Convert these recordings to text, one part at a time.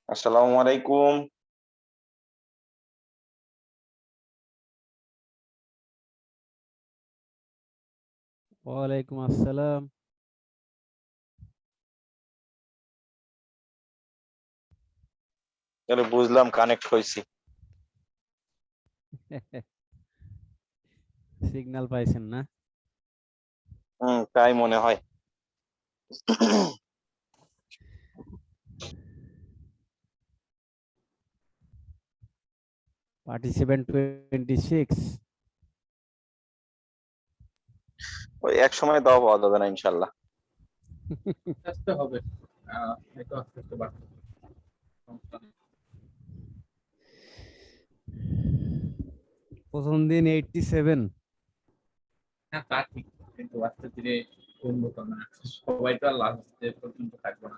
আসসালামু আলাইকুম। ওয়ালাইকুম আসসালাম। তাহলে বুঝলাম কানেক্ট হইছি। সিগন্যাল পাইছেন না? তাই মনে হয়। পার্টিসিপেন্ট 26। ওই এক সময় দাও পাওয়া যাবে না ইনশাল্লাহ। আসতে হবে। হয়তো আস্তে আস্তে বাড়তে হবে। সমস্যা নেই। প্রথম দিন 87। হ্যাঁ, তা ঠিক। কিন্তু আস্তে ধীরে উন্নত না। সবাই তো আর লাস্ট ডে পর্যন্ত থাকবো না।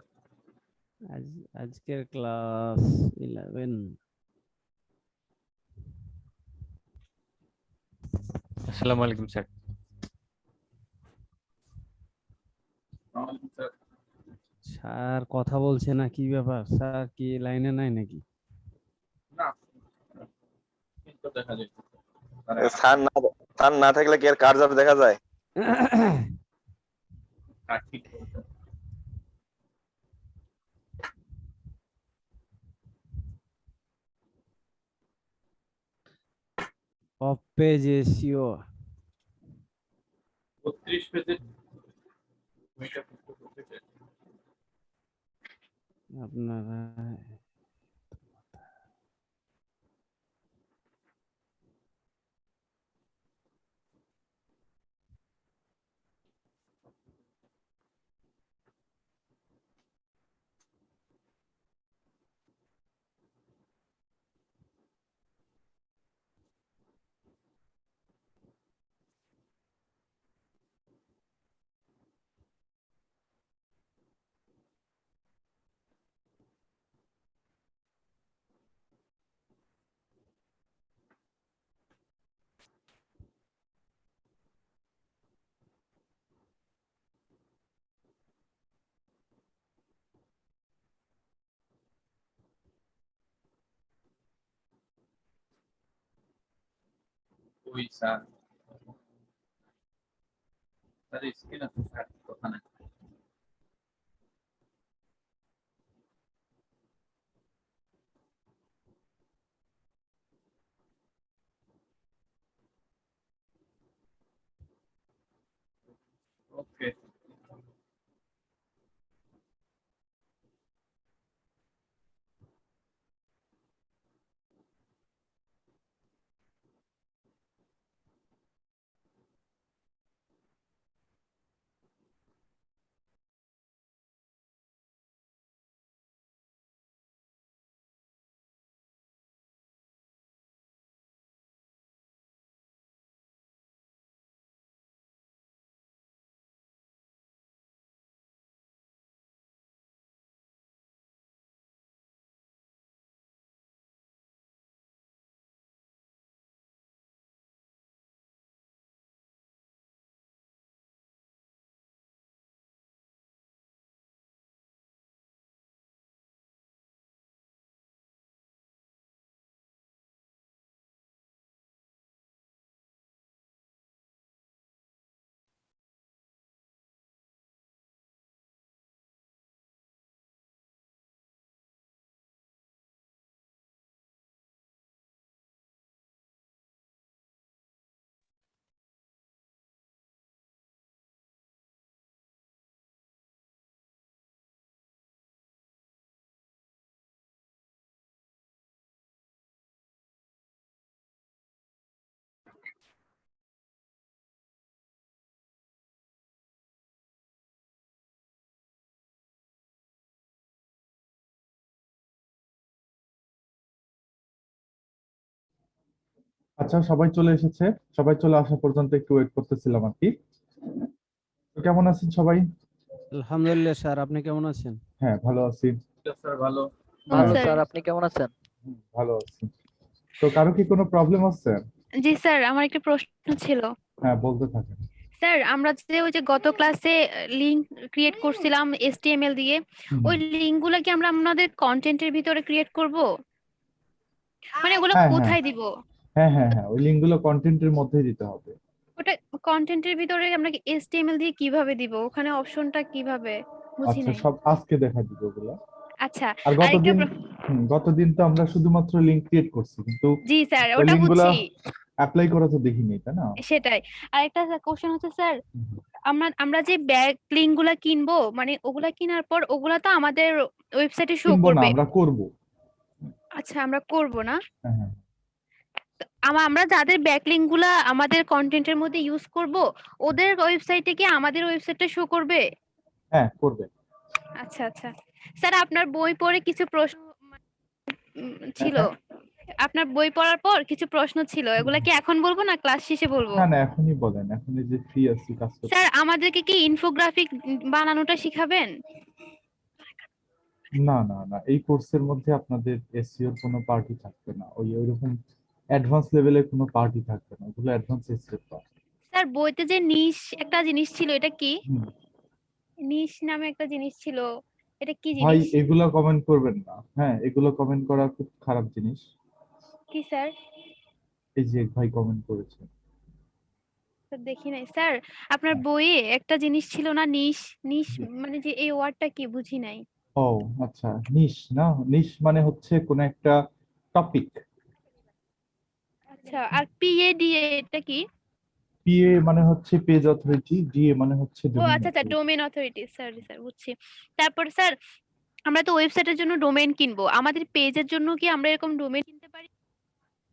আজ আজকের ক্লাস 11। আসসালামু আলাইকুম স্যার। স্যার, স্যার কথা বলছে না, কি ব্যাপার? স্যার কি লাইনে নাই নাকি? না, কিন্তু দেখা যায় তারা স্থান না থাকলে কি আর কার্যার দেখা যায়? ঠিক বলতো। অফ পেজ এসিও 32 পেজের বইটা করতে চাই। আপনারা ওই স্যার, স্ক্রিন আছে স্যার, কথা নাই। ওকে। আচ্ছা, সবাই চলে এসেছে। সবাই চলে আসা পর্যন্ত একটু ওয়েট করতেছিলাম আর কি। তো কেমন আছেন সবাই? আলহামদুলিল্লাহ স্যার, আপনি কেমন আছেন? হ্যাঁ, ভালো আছি। স্যার ভালো। হ্যাঁ, ভালো স্যার, আপনি কেমন আছেন? ভালো আছি। তো কারো কি কোনো প্রবলেম আছে? জি স্যার, আমার একটা প্রশ্ন ছিল। হ্যাঁ, বলতে থাকেন। স্যার, আমরা যে ওই যে গত ক্লাসে লিংক ক্রিয়েট করছিলাম HTML দিয়ে, হুম, ওই লিংকগুলো কি আমরা আমাদের কন্টেন্টের ভিতরে ক্রিয়েট করব? মানে ওগুলো হ্যাঁ হ্যাঁ কোথায় দিব? হ্যাঁ হ্যাঁ হ্যাঁ, ওই লিঙ্কগুলো কন্টেন্টের মধ্যেই দিতে হবে। ওটা কন্টেন্টের ভিতরে আমরা কি HTML দিয়ে কিভাবে দিব? ওখানে অপশনটা কিভাবে? বুঝি আচ্ছা, নাই। সব আজকে দেখা দিব ওগুলা। আচ্ছা, আর আরেকটা গতদিন তো আমরা শুধুমাত্র লিঙ্ক ক্রিয়েট করছি, কিন্তু জি স্যার, ওই ওটা লিঙ্কগুলা বুঝছি। অ্যাপ্লাই করা তো দেখিনি, তাই না? সেটাই। আরেকটা কোশ্চেন হচ্ছে স্যার, হুম, আমরা যে ব্যাক লিংক গুলা কিনবো, মানে ওগুলা কেনার পর ওগুলা তো আমাদের ওয়েবসাইটে শো কিনবো না, করবে। আমরা করব। আচ্ছা, আমরা করব না। হ্যাঁ হ্যাঁ আমরা যাদের ব্যাকলিংক গুলা আমাদের কন্টেন্টের মধ্যে ইউজ করব, ওদের ওয়েবসাইটে কি আমাদের ওয়েবসাইটটা শো করবে? হ্যাঁ, করবে। আচ্ছা আচ্ছা। স্যার, আপনার বই পড়ে কিছু প্রশ্ন হ্যাঁ ছিল। হ্যাঁ। আপনার বই পড়ার পর কিছু প্রশ্ন ছিল, এগুলা কি এখন বলবো না ক্লাস শেষে বলবো? না না, এখনই বলেন, এখনই যে ফ্রি আছি কাজ করতে। স্যার, আমাদেরকে কি ইনফোগ্রাফিক বানানোটা শিখাবেন? না না না, এই কোর্সের মধ্যে আপনাদের এসইওর কোনো পার্টি থাকবে না, ওইরকম অ্যাডভান্স লেভেলের কোনো পার্টি থাকবে না, ওগুলো অ্যাডভান্স এসইওর পার্ট। স্যার, বইতে যে নিশ একটা জিনিস ছিল, এটা কি? হুম, নিশ নামে একটা জিনিস ছিল, এটা কি ভাই জিনিস? এগুলো কমেন্ট করবেন না, হ্যাঁ, এগুলো কমেন্ট করা খুব খারাপ জিনিস। কি স্যার? এই যে এক ভাই কমেন্ট করেছে। স্যার, দেখি নাই স্যার। আপনার বইয়ে একটা জিনিস ছিল না, নিশ? নিশ জি। মানে যে এই ওয়ার্ডটা কি বুঝি নাই। ও আচ্ছা, নিশ না, নিশ মানে হচ্ছে কোন একটা টপিক। আচ্ছা, আর PADA এটা কি? পিএ মানে হচ্ছে পেজ অথরিটি, ডিএ মানে হচ্ছে ও ডোমেইন আচ্ছা আচ্ছা, authority. Domain authority. Sorry sir, বুঝছি। তারপর স্যার, আমরা তো ওয়েবসাইটের জন্য ডোমেইন কিনবো, আমাদের পেজের জন্য কি আমরা এরকম ডোমেইন কিনতে পারি?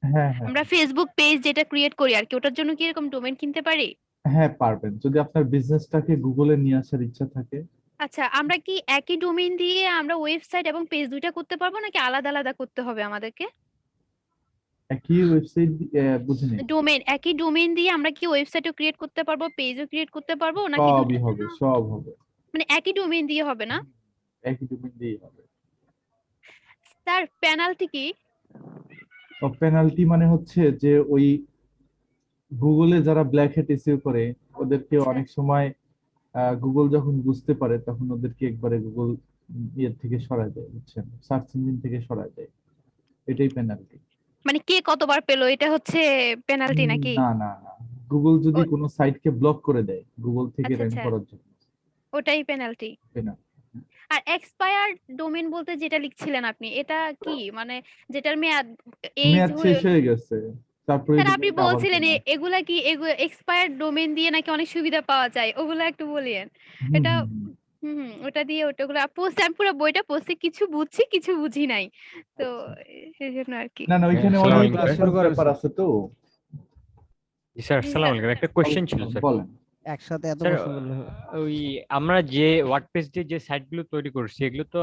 হ্যাঁ হ্যাঁ আমরা ফেসবুক পেজ যেটা ক্রিয়েট করি আর কি, ওটার জন্য কি এরকম ডোমেইন কিনতে পারি? হ্যাঁ, পারবেন যদি আপনার বিজনেসটাকে গুগলে নিয়ে আসার ইচ্ছা থাকে। আচ্ছা, আমরা কি একই ডোমেইন দিয়ে আমরা ওয়েবসাইট এবং পেজ দুইটা করতে পারবো, নাকি আলাদা আলাদা করতে হবে আমাদেরকে? একই ওয়েবসাইট, বুঝিনি। একই ডোমেইন দিয়ে আমরা কি ওয়েবসাইটও ক্রিয়েট করতে পারবো, পেজও ক্রিয়েট করতে পারবো, নাকি সবই দুইটার হবে, জন্য সব হবে। মানে একই ডোমেইন দিয়ে হবে না? একই ডোমেইন দিয়েই হবে। স্যার, পেনাল্টি কি? তো পেনাল্টি মানে হচ্ছে যে ওই গুগলে যারা ব্ল্যাক হ্যাট এসইও করে, ওদেরকে আচ্ছা অনেক সময় গুগল যখন বুঝতে পারে তখন ওদেরকে একবারে গুগল ইয়ের থেকে সরায় দেয়, বুঝছেন, সার্চ ইঞ্জিন থেকে সরায় দেয়। এটাই পেনাল্টি। মানে কে কতবার পেলো, এটা হচ্ছে পেনাল্টি নাকি? না না না, গুগল যদি ও- কোনো সাইটকে ব্লক করে দেয় গুগল থেকে আচ্ছা র্যাঙ্ক আচ্ছা, করার জন্য, ওটাই পেনাল্টি। পেনাল্টি। আর এক্সপায়ার্ড ডোমেইন বলতে যেটা লিখছিলেন আপনি, এটা কি মানে যেটার মেয়াদ এইজ মেয়াদ হয়ে? শেষ হয়ে গেছে, তারপরে এই স্যার, আপনি ডোমেইনটা আবার বলছিলেন কেনা। এগুলা কি এক্সপায়ার্ড ডোমেইন দিয়ে নাকি অনেক সুবিধা পাওয়া যায়, ওগুলা একটু বলিয়েন। হুম এটা হুম হুম। ওটা দিয়ে ওটাগুলো পোস্ট, আমি পুরো বইটা পড়ছি, কিছু বুঝছি কিছু বুঝি নাই, তো সেই জন্য আর কি। না না, ওইখানে আসসালামু অনেক আলাইকুম ক্লাস স্যার। শুরু করেন ব্যাপার স্যার। আছে তো। জি স্যার, জি আসসালামু স্যার। আলাইকুম। একটা কোশ্চেন ছিল স্যার। বলেন। একসাথে এত স্যার, প্রশ্ন করলে হবে? ওই আমরা যে ওয়ার্ডপ্রেস দিয়ে যে সাইটগুলো তৈরি করছি, এগুলো তো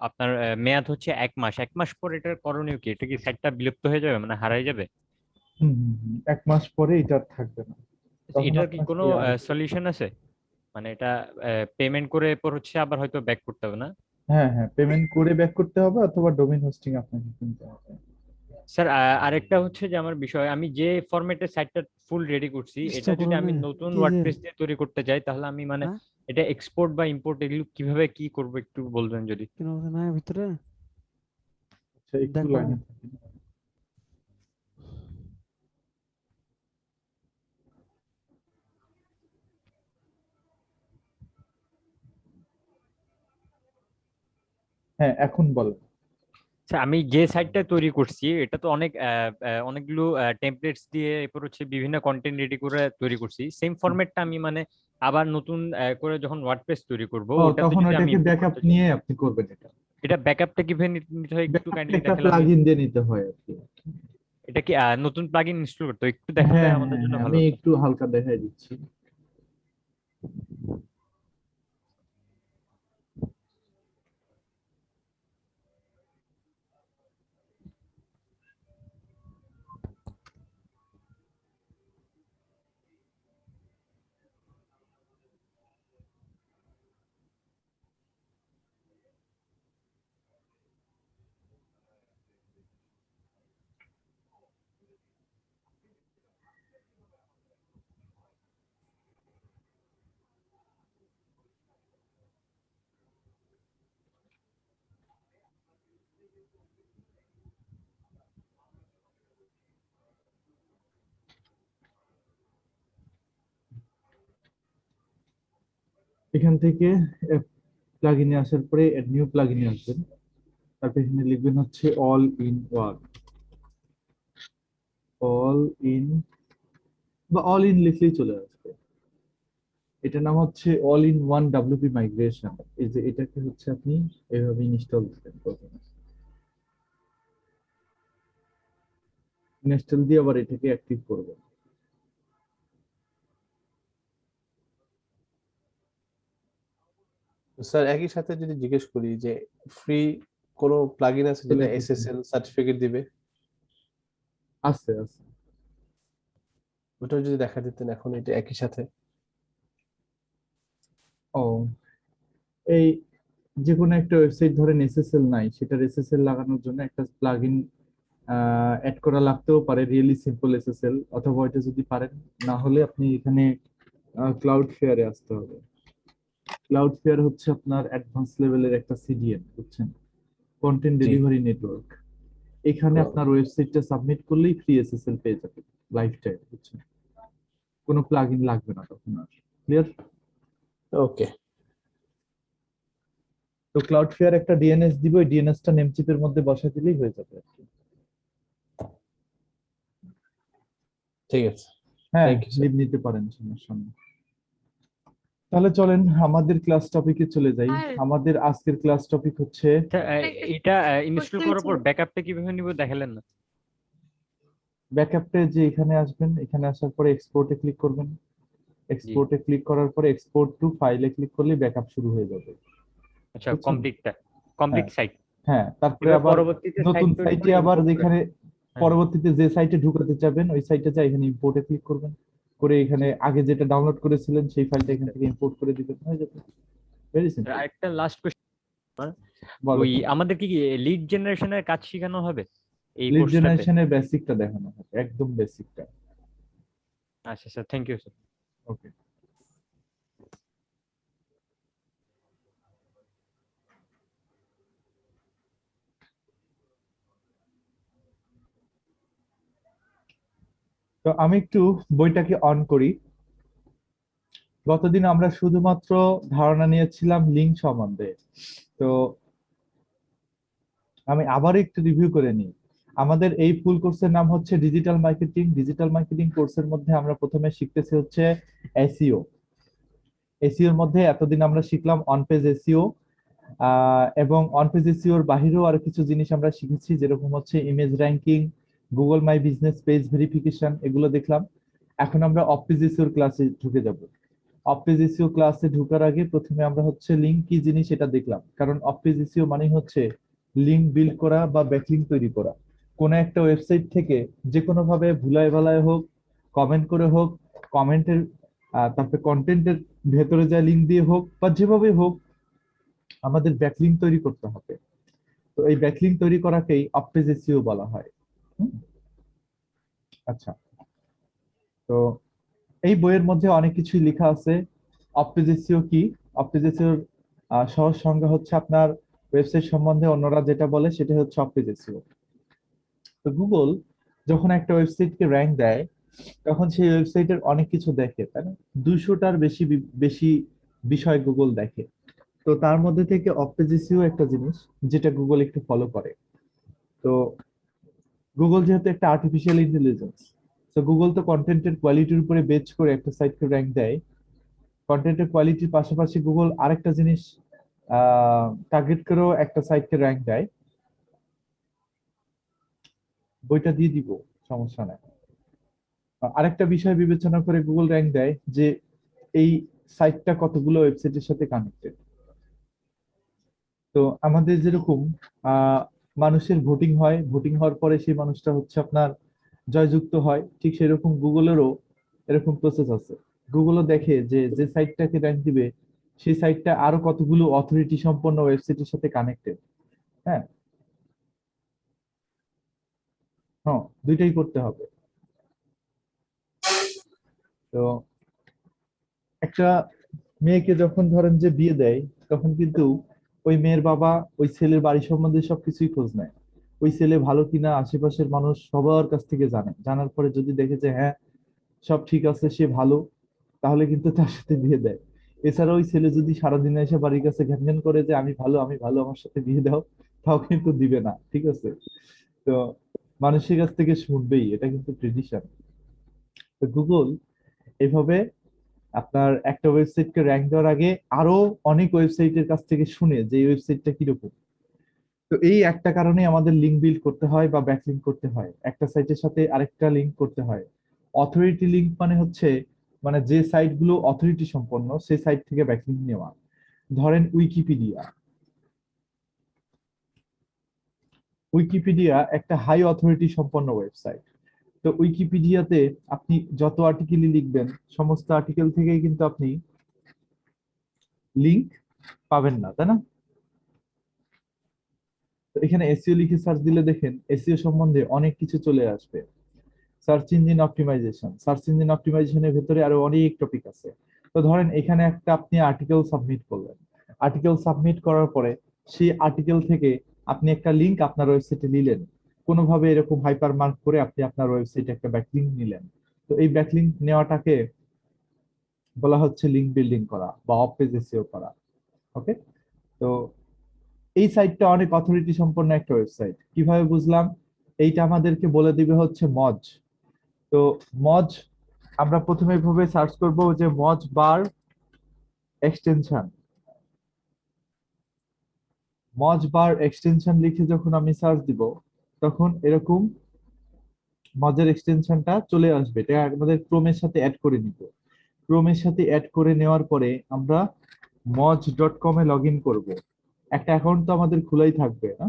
আপনার মেয়াদ হচ্ছে 1 মাস। 1 মাস পর এটার করণীয় কি? এটা কি সাইটটা বিলুপ্ত হয়ে যাবে, মানে হারিয়ে যাবে? হুম হুম হুম। 1 মাস পরে এটা আর থাকবে না, তখন এটার কি আপনার কোনো সেই আগে। সলিউশন আছে? মানে এটা পেমেন্ট করে এরপর হচ্ছে আবার হয়তো ব্যাক করতে হবে না? হ্যাঁ হ্যাঁ, পেমেন্ট করে ব্যাক করতে হবে অথবা ডোমেইন হোস্টিং আপনাকে কিনতে হবে। স্যার, আরেকটা হচ্ছে যে আমার বিষয়, আমি যে ফরম্যাটে সাইটটা ফুল রেডি করছি, এটা ডিস্টার্ব যদি করো আমি না, নতুন কি যে ওয়ার্ডপ্রেস দিয়ে তৈরি করতে যাই, তাহলে আমি মানে হ্যাঁ, এটা এক্সপোর্ট বা ইম্পোর্ট এগুলো কিভাবে কি করব একটু বলবেন যদি। কেন না ভিতরে আচ্ছা, একটু দেখো। লাইনে থাকুন। হ্যাঁ, এখন বলেন। আচ্ছা, আমি যে সাইটটা তৈরি করছি এটা তো অনেকগুলো টেমপ্লেটস দিয়ে এরপর হচ্ছে বিভিন্ন কন্টেন্ট রেডি করে তৈরি করছি। সেম ফরম্যাটটা আমি মানে আবার নতুন করে যখন ওয়ার্ডপ্রেস তৈরি করব, ও, ওটাতে তখন যদি আমি ওইটাকে ইম্পোর্ট ব্যাকআপ করতে চাই, নিয়ে আপনি করবেন এটা। এটা ব্যাকআপটা কিভাবে নিতে হয় একটু ব্যাকআপটা কাইন্ডলি একটা দেখালে আমি। প্লাগইন দিয়ে নিতে হয় আর কি। এটা কি নতুন প্লাগইন ইনস্টল করতে হয়? একটু দেখালে হ্যাঁ আমাদের হ্যাঁ জন্য হ্যাঁ, ভালো আমি হতো। একটু হালকা দেখাই দিচ্ছি। এখান থেকে প্লাগইনে আসার পরে নিউ প্লাগইনে আসবেন, তারপর এখানে লিখবেন হচ্ছে all in one, all in বা অল ইন লিখলেই চলে আসবে। এটার নাম হচ্ছে all in one WP migration. এই যে এটাকে হচ্ছে আপনি এভাবে ইনস্টল করবেন প্রথমে, ইনস্টল দিয়ে আবার এটাকে অ্যাক্টিভ করবেন। স্যার একই সাথে যদি জিজ্ঞেস করি যে ফ্রি কোনো প্লাগইন আছে যেটা এসএসএল সার্টিফিকেট দিবে, আছে আছে। ওটাও যদি দেখা দিতেন এখন এটা একই সাথে। ও, এই যে কোনো একটা ওয়েবসাইট ধরেন এসএসএল নাই, সেটার এসএসএল লাগানোর জন্য একটা প্লাগইন অ্যাড করা লাগতেও পারে, রিয়েলি সিম্পল এসএসএল, অথবা এটা যদি পারেন, না হলে আপনি এখানে ক্লাউড ফেয়ারে আসতে হবে। ক্লাউড ফেয়ার হচ্ছে আপনার অ্যাডভান্স লেভেলের একটা সিডিএন, বুঝছেন, কন্টেন্ট ডেলিভারি নেটওয়ার্ক। এখানে আপনার ওয়েবসাইটটা সাবমিট করলেই ফ্রি এসএসএল পেয়ে যাবেন লাইফ টাইম, বুঝছেন, কোনো প্লাগইন লাগবে না তখন আর। ক্লিয়ার? ওকে, তো ক্লাউড ফেয়ার একটা ডিএনএস দিব, ওই ডিএনএসটা নেমচিপের মধ্যে বসা দিলেই হয়ে যাবে আর কি। ঠিক আছে। হ্যাঁ, Thank you, sir. লিভ নিতে পারেন, সমস্যা নেই। তাহলে চলেন আমাদের ক্লাস টপিকে চলে যাই। আর- আমাদের আজকের ক্লাস টপিক হচ্ছে আচ্ছা, এটা ইনস্টল question করার পর ছিল। ব্যাকআপটা কিভাবে নিব দেখালেন না? ব্যাকআপে। যে এখানে আসবেন, এখানে আসার পরে এক্সপোর্টে ক্লিক করবেন, এক্সপোর্টে ক্লিক করার পরে এক্সপোর্ট টু ফাইলে ক্লিক করলে ব্যাকআপ শুরু হয়ে যাবে। আচ্ছা, বুঝছেন? Complete site. হ্যাঁ, তারপরে এবার আবার পরবর্তীতে নতুন site তৈরি সাইটে করে আবার import করে। যেখানে হ্যাঁ। পরবর্তীতে যে সাইটে ঢুকাতে চাবেন ওই সাইটে যা এখানে ইম্পোর্টে ক্লিক করবেন, করে এখানে আগে যেটা ডাউনলোড করেছিলেন সেই ফাইলটা এখান থেকে ইম্পোর্ট করে দিবেন, হয়ে যাবে। Very simple. আরেকটা লাস্ট কোশ্চেন, বলো। ওই আমাদের কি লিড জেনারেশনের কাজ শেখানো হবে এই লিড কোর্সটাতে? জেনারেশনের বেসিকটা দেখানো হবে, একদম বেসিকটা। আচ্ছা স্যার, থ্যাংক ইউ স্যার। ওকে। তো আমি একটু বইটাকে অন করি। গতদিন আমরা শুধুমাত্র ধারণা নিয়েছিলাম লিঙ্ক সম্বন্ধে, তো আমি আবার একটু রিভিউ করে নিই। আমাদের এই ফুল কোর্সের নাম হচ্ছে ডিজিটাল মার্কেটিং। ডিজিটাল মার্কেটিং কোর্সের মধ্যে আমরা প্রথমে শিখতেছি হচ্ছে এসইও। এসইওর মধ্যে এতদিন আমরা শিখলাম অন পেজ এসইও, এবং অন পেজ এসইওর বাহিরেও আরো কিছু জিনিস আমরা শিখেছি, যেরকম হচ্ছে image ranking, Google my business page verification, এগুলো দেখলাম। এখন আমরা অফ পেজ এসইওর ক্লাসে ঢুকে যাব। অফ পেজ এসইও ক্লাসে ঢোকার আগে প্রথমে আমরা হচ্ছে লিঙ্ক কি জিনিস এটা দেখলাম, কারণ অফ পেজ এসইও মানে হচ্ছে লিঙ্ক বিল্ড করা বা ব্যাকলিঙ্ক তৈরি করা। কোন একটা ওয়েবসাইট থেকে যে কোনো ভাবে ভুলায় ভালায় হোক, কমেন্ট করে হোক, কমেন্টের তারপরে কন্টেন্টের ভেতরে যা লিঙ্ক দিয়ে হোক বা যেভাবে হোক, আমাদের ব্যাকলিঙ্ক তৈরি করতে হবে। তো এই ব্যাকলিঙ্ক তৈরি করাকেই অফ পেজ এসইও বলা হয়। আচ্ছা, তো এই বইয়ের মধ্যে অনেক কিছুই লেখা আছে। অফ পেজ এসইও কি? অফ পেজ এসইওর সহজ সংজ্ঞা হচ্ছে আপনার ওয়েবসাইট সম্বন্ধে অন্যরা যেটা বলে সেটা হচ্ছে অফ পেজ এসইও। তো গুগল যখন একটা ওয়েবসাইটকে র্যাঙ্ক দেয় তখন সেই ওয়েবসাইটের অনেক কিছু দেখে, তাই না? 200টার বেশি বিষয় গুগল দেখে। তো তার মধ্যে থেকে অফ পেজ এসইও একটা জিনিস যেটা গুগল একটু ফলো করে। তো গুগল যেহেতু একটা আর্টিফিশিয়াল ইন্টেলিজেন্স, তো গুগল তো কন্টেন্টের কোয়ালিটির উপরে বেচ করে একটা সাইটকে র্যাঙ্ক দেয়। কন্টেন্টের কোয়ালিটির পাশাপাশি গুগল আরেকটা জিনিস টার্গেট করেও একটা সাইটকে র্যাঙ্ক দেয়। বইটা দিয়ে দিব, সমস্যা নাই। আরেকটা বিষয় বিবেচনা করে গুগল র্যাঙ্ক দেয় যে এই সাইটটা কতগুলো ওয়েবসাইটের সাথে কানেক্টেড। তো আমাদের যেরকম মানুষের ভোটিং হয়, ভোটিং হওয়ার পরে সেই মানুষটা হচ্ছে আপনার জয়যুক্ত হয়, ঠিক সেরকম গুগলেরও এরকম প্রসেস আছে। গুগলও দেখে যে যে সাইটটাকে র্যাঙ্ক দিবে সেই সাইটটা আরো কতগুলো অথরিটি সম্পন্ন ওয়েবসাইটের সাথে কানেক্টেড। হ্যাঁ, হ্যাঁ, দুইটাই করতে হবে। তো একটা মেয়েকে যখন ধরেন যে বিয়ে দেয়, তখন কিন্তু ওই মেয়ের বাবা ওই ছেলের বাড়ি সম্বন্ধে সবকিছুই খোঁজ নেয়। ওই ছেলে ভালো কিনা আশেপাশের মানুষ সবার কাছ থেকে জানে, জানার পরে যদি দেখে যে হ্যাঁ সব ঠিক আছে, সে ভালো, তাহলে কিন্তু তার সাথে বিয়ে দেয়। এছাড়া ওই ছেলে যদি সারাদিন এসে বাড়ির কাছে ঘ্যান করে যে আমি ভালো আমি ভালো আমার সাথে বিয়ে দাও, তাও কিন্তু দিবে না, ঠিক আছে? তো মানুষের কাছ থেকে শুনবেই, এটা কিন্তু ট্রেডিশন। তো গুগল এভাবে আপনার একটা ওয়েবসাইটকে র্যাঙ্ক দেওয়ার আগে আরো অনেক ওয়েবসাইটের কাছ থেকে শুনে যে এই ওয়েবসাইটটা কিরকম। তো এই একটা কারণে আমাদের লিঙ্ক বিল্ড করতে হয় বা ব্যাকলিঙ্ক করতে হয়, একটা সাইটের সাথে আরেকটা লিঙ্ক করতে হয়। অথরিটি লিঙ্ক মানে হচ্ছে মানে যে সাইট গুলো অথরিটি সম্পন্ন সেই সাইট থেকে ব্যাকলিঙ্ক নেওয়া। ধরেন উইকিপিডিয়া, উইকিপিডিয়া একটা হাই অথরিটি সম্পন্ন ওয়েবসাইট। তো উইকিপিডিয়াতে আপনি যত আর্টিকেলই লিখবেন সমস্ত আর্টিকেল থেকেই কিন্তু আপনি লিংক পাবেন না, তাই না? তো এখানে এসইও লিখে সার্চ দিলে দেখেন এসইও সম্বন্ধে অনেক কিছু চলে আসবে। Search engine optimization, search engine অপটিমাইজেশনের ভেতরে আরো অনেক টপিক আছে। তো ধরেন এখানে একটা আপনি আর্টিকেল সাবমিট করলেন, আর্টিকেল সাবমিট করার পরে সেই আর্টিকেল থেকে আপনি একটা লিংক আপনার ওয়েবসাইটে নিলেন, কোনোভাবে এরকম হাইপার মার্ক করে আপনি আপনার ওয়েবসাইটে একটা ব্যাকলিংক নিলেন। তো এই ব্যাকলিংক নেওয়াটাকে বলা হচ্ছে লিংক বিল্ডিং করা বা অফ পেজ এসইও করা। ওকে, তো এই সাইটটা অনেক অথরিটি সম্পন্ন একটা ওয়েবসাইট। কিভাবে বুঝলাম? এইটা আমাদেরকে বলে দিবে হচ্ছে মজ। তো মজ আমরা প্রথমে এভাবে সার্চ করব যে মজ বার এক্সটেনশন, মজ বার এক্সটেনশন লিখে যখন আমি সার্চ দিব তখন এরকম মজের এক্সটেনশনটা চলে আসবে। এটা আমাদের ক্রোমের সাথে অ্যাড করে নিব। ক্রোমের সাথে অ্যাড করে নেওয়ার পরে আমরা moj.com এ লগ ইন করবো। একটা অ্যাকাউন্ট তো আমাদের খোলাই থাকবে না?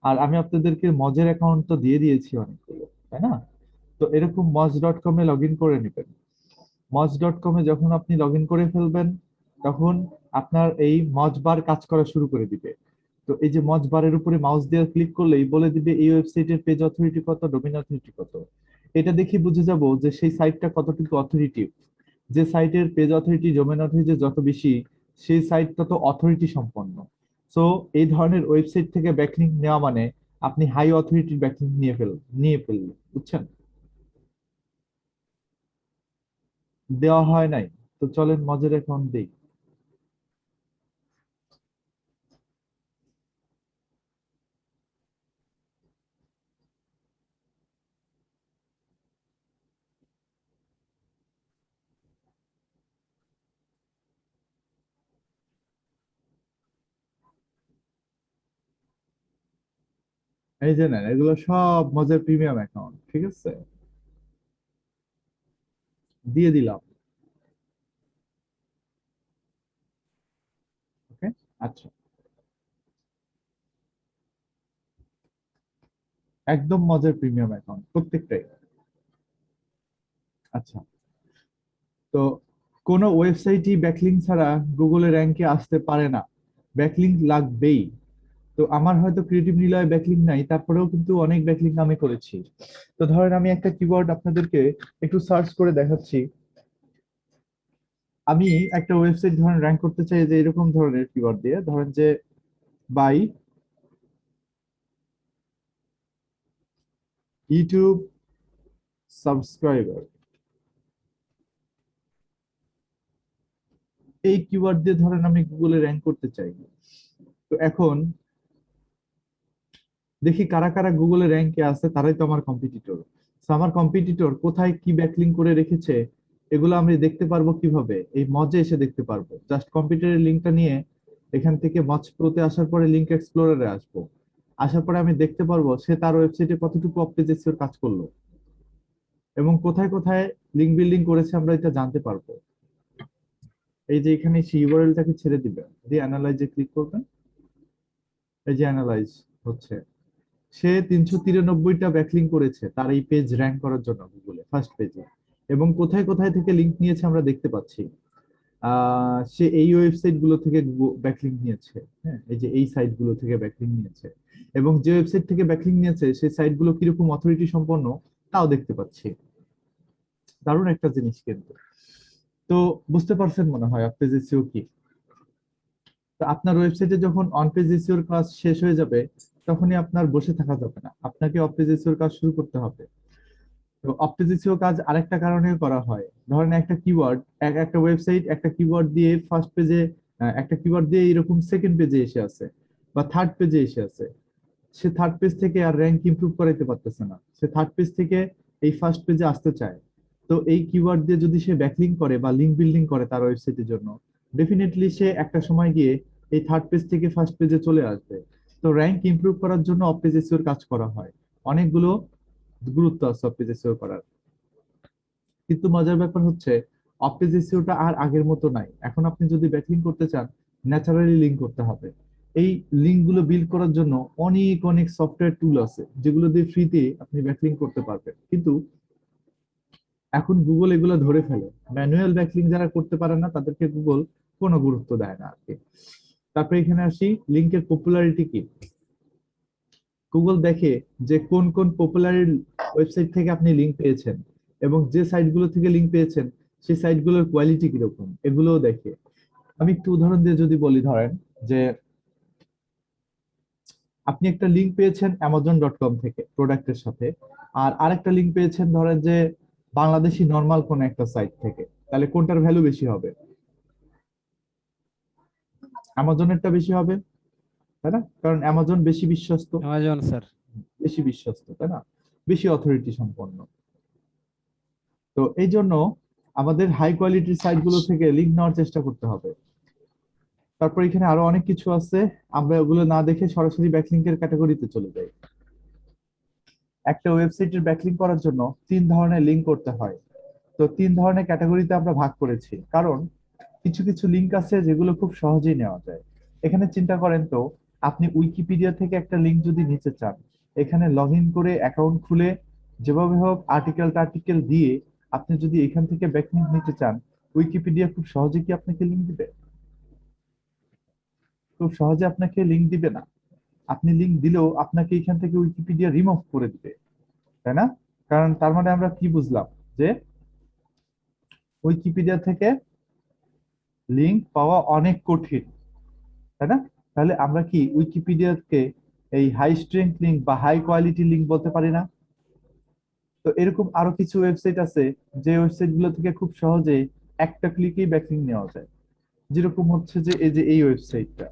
আর আমি আপনাদেরকে মজের অ্যাকাউন্ট তো দিয়ে দিয়েছি অনেকগুলো, তাই না? তো এরকম moj.com এ লগ ইন করে নেবেন। moj.com এ যখন আপনি লগ ইন করে ফেলবেন তখন আপনার এই মজ বার কাজ করা শুরু করে দিবে। তো এই যে মজ বারের উপরে মাউস দিয়ে ক্লিক করলেই বলে দিবে এই ওয়েবসাইটের পেজ অথরিটি কত, ডোমেইন অথরিটি কত। এটা দেখে বুঝে যাব যে সেই সাইটটা কতটুকু অথরিটি। যে সাইটের পেজ অথরিটি, ডোমেইন অথরিটি যত বেশি সেই সাইট তত অথরিটি সম্পন্ন। সো এই ধরনের ওয়েবসাইট থেকে ব্যাকলিংক নেওয়া মানে আপনি হাই অথরিটির ব্যাকলিংক নিয়ে ফেললেন, বুঝছেন? দেওয়া হয় নাই? তো চলেন মজের অ্যাকাউন্ট দেই। এই যে নেন, এগুলো সব মজার প্রিমিয়াম অ্যাকাউন্ট, ঠিক আছে? দিয়ে দিলাম। ওকে, আচ্ছা, একদম মজার প্রিমিয়াম অ্যাকাউন্ট প্রত্যেকটাই। আচ্ছা, তো কোনো ওয়েবসাইটই ব্যাকলিংক ছাড়া গুগলে র্যাঙ্কে আসতে পারে না, ব্যাকলিংক লাগবেই। তো আমার হয়তো ক্রিয়েটিভ নিলয়ে ব্যাকলিংক নাই, তারপরেও কিন্তু অনেক ব্যাকলিংক আমি করেছি। তো ধরেন আমি একটা কিওয়ার্ড আপনাদেরকে একটু সার্চ করে দেখাচ্ছি। আমি একটা ওয়েবসাইট ধরেন র্যাঙ্ক করতে চাই যে এরকম ধরনের কিওয়ার্ড দিয়ে, ধরেন যে বাই ইউটিউব সাবস্ক্রাইবার, এই কিওয়ার্ড দিয়ে ধরেন আমি গুগলে র্যাঙ্ক করতে চাই। তো এখন দেখি কারা কারা গুগলে র্যাঙ্কে আছে, তারাই তো আমার কম্পিটিটর। আমার কম্পিটিটর কোথায় কি ব্যাকলিংক করে রেখেছে এগুলো আমি দেখতে পারবো কিভাবে? এই মজে এসে দেখতে পারবো। জাস্ট কম্পিউটারের লিঙ্কটা নিয়ে এখান থেকে মজ প্রোতে আসার পরে লিঙ্ক এক্সপ্লোরারে আসবো, আসার পরে আমি দেখতে পারবো সে তার ওয়েবসাইটে কতটুকু অপটিমাইজেশন কাজ করলো এবং কোথায় কোথায় লিঙ্ক বিল্ডিং করেছে আমরা এটা জানতে পারবো। এই যে এখানে সেই ইউআরএলটাকে ছেড়ে দিবেন, দিয়ে অ্যানালাইজে ক্লিক করবেন। এই যে অ্যানালাইজ হচ্ছে, সে 393টা ব্যাকলিংক করেছে তার এই পেজ র্যাঙ্ক করার জন্য গুগলে ফার্স্ট পেজে, এবং কোথায় কোথায় থেকে লিংক নিয়েছে আমরা দেখতে পাচ্ছি। সে এই ওয়েবসাইট গুলো থেকে ব্যাকলিংক নিয়েছে, হ্যাঁ, এই যে এই সাইট গুলো থেকে ব্যাকলিংক নিয়েছে, এবং যে ওয়েবসাইট থেকে ব্যাকলিংক নিয়েছে সেই সাইট গুলো কিরকম অথরিটি সম্পন্ন তাও দেখতে পাচ্ছি। দারুণ একটা জিনিস কিন্তু। তো বুঝতে পারছেন মনে হয় অফ পেজ এসইও কি। তো আপনার ওয়েবসাইটে যখন অন পেজ এসইওর কাজ শেষ হয়ে যাবে তখনই আপনার বসে থাকা যাবে না, আপনাকে অফ পেজ এসইওর কাজ শুরু করতে হবে। তো অপটিজিসিও কাজ আরেকটা কারণে করা হয়। ধরেন একটা কিওয়ার্ড, একটা ওয়েবসাইট একটা কিওয়ার্ড দিয়ে ফার্স্ট পেজে, একটা কিওয়ার্ড দিয়ে এরকম সেকেন্ড পেজে এসে আছে বা থার্ড পেজে এসে আছে। সে থার্ড পেজ থেকে আর র্যাঙ্ক ইমপ্রুভ করাইতে পারতেছে না, সে থার্ড পেজ থেকে এই ফার্স্ট পেজে আসতে চায়। তো এই কিওয়ার্ড দিয়ে যদি সে ব্যাকলিঙ্ক করে বা লিঙ্ক বিল্ডিং করে তার ওয়েবসাইটের জন্য, ডেফিনেটলি সে একটা সময় গিয়ে এই থার্ড পেজ থেকে ফার্স্ট পেজে চলে আসবে। তো র্যাঙ্ক ইমপ্রুভ করার জন্য অপটিজিসিওর কাজ করা হয়। অনেকগুলো গুরুত্ব আছে অপটিজিসিও করার। কিন্তু মজার ব্যাপার হচ্ছে অপটিজিসিওটা আর আগের মতো নাই। এখন আপনি যদি ব্যাকলিঙ্ক করতে চান, ন্যাচারালি লিঙ্ক করতে হবে। এই লিঙ্ক গুলো বিল্ড করার জন্য অনেক অনেক সফটওয়্যার টুল আছে যেগুলো দিয়ে ফ্রিতে আপনি ব্যাকলিঙ্ক করতে পারবেন। কিন্তু এখন গুগল এগুলো ধরে ফেলে। ম্যানুয়াল ব্যাকলিঙ্ক যারা করতে পারে না তাদেরকে গুগল কোনো গুরুত্ব দেয় না আর কি। তারপরে এখানে আসি, লিঙ্কের পপুলারিটি কি। গুগল দেখে যে কোন কোন পপুলার ওয়েবসাইট থেকে আপনি লিঙ্ক পেয়েছেন এবং যে সাইটগুলো থেকে লিঙ্ক পেয়েছেন সেই সাইটগুলোর কোয়ালিটি কিরকম, এগুলোও দেখে। আমি একটু উদাহরণ দিয়ে যদি বলি, ধরেন যে আপনি একটা লিঙ্ক পেয়েছেন amazon.com থেকে প্রোডাক্টের সাথে, আর আরেকটা লিঙ্ক পেয়েছেন ধরেন যে বাংলাদেশি নর্মাল কোন একটা সাইট থেকে, তাহলে কোনটার ভ্যালু বেশি হবে? অ্যামাজনেরটা বেশি হবে, তাই না? কারণ অ্যামাজন বেশি বিশ্বস্ত, অ্যামাজন স্যার। বেশি বিশ্বস্ত, তাই না? বেশি অথরিটি সম্পন্ন। তো এই জন্য আমাদের হাই কোয়ালিটির সাইট গুলো থেকে লিঙ্ক নেওয়ার চেষ্টা করতে হবে। তারপর এখানে আরো অনেক কিছু আছে, আমরা ওগুলো না দেখে সরাসরি ব্যাকলিংকের ক্যাটাগরিতে চলে যাই। একটা ওয়েবসাইটের ব্যাকলিংক করার জন্য 3 ধরনের লিঙ্ক করতে হয়। তো 3 ধরনের ক্যাটাগরিতে আমরা ভাগ করেছি, কারণ কিছু কিছু লিঙ্ক আছে যেগুলো খুব সহজেই নেওয়া যায়। এখানে চিন্তা করেন তো, আপনি উইকিপিডিয়া থেকে একটা লিঙ্ক যদি নিতে চান, এখানে লগ ইন করে অ্যাকাউন্ট খুলে যেভাবে হোক আর্টিকেল দিয়ে আপনি যদি এখান থেকে ব্যাকলিংক নিতে চান, উইকিপিডিয়া খুব সহজে কি আপনাকে লিঙ্ক দিবে? খুব সহজে আপনাকে লিঙ্ক দিবে না। আপনি লিঙ্ক দিলেও আপনাকে এখান থেকে উইকিপিডিয়া রিমুভ করে দিবে, তাই না? কারণ তার মানে আমরা কি বুঝলাম, যে উইকিপিডিয়া থেকে লিঙ্ক পাওয়া অনেক কঠিন, তাই না? তাহলে আমরা কি উইকিপিডিয়াকে এই হাই স্ট্রেংথ লিঙ্ক বা হাই কোয়ালিটি লিঙ্ক বলতে পারি না? তো এরকম আরো কিছু ওয়েবসাইট আছে যে ওয়েবসাইট গুলো থেকে খুব সহজে একটা ক্লিকেই ব্যাকলিংক নেওয়া যায়, যেরকম হচ্ছে যে এই যে এই ওয়েবসাইটটা।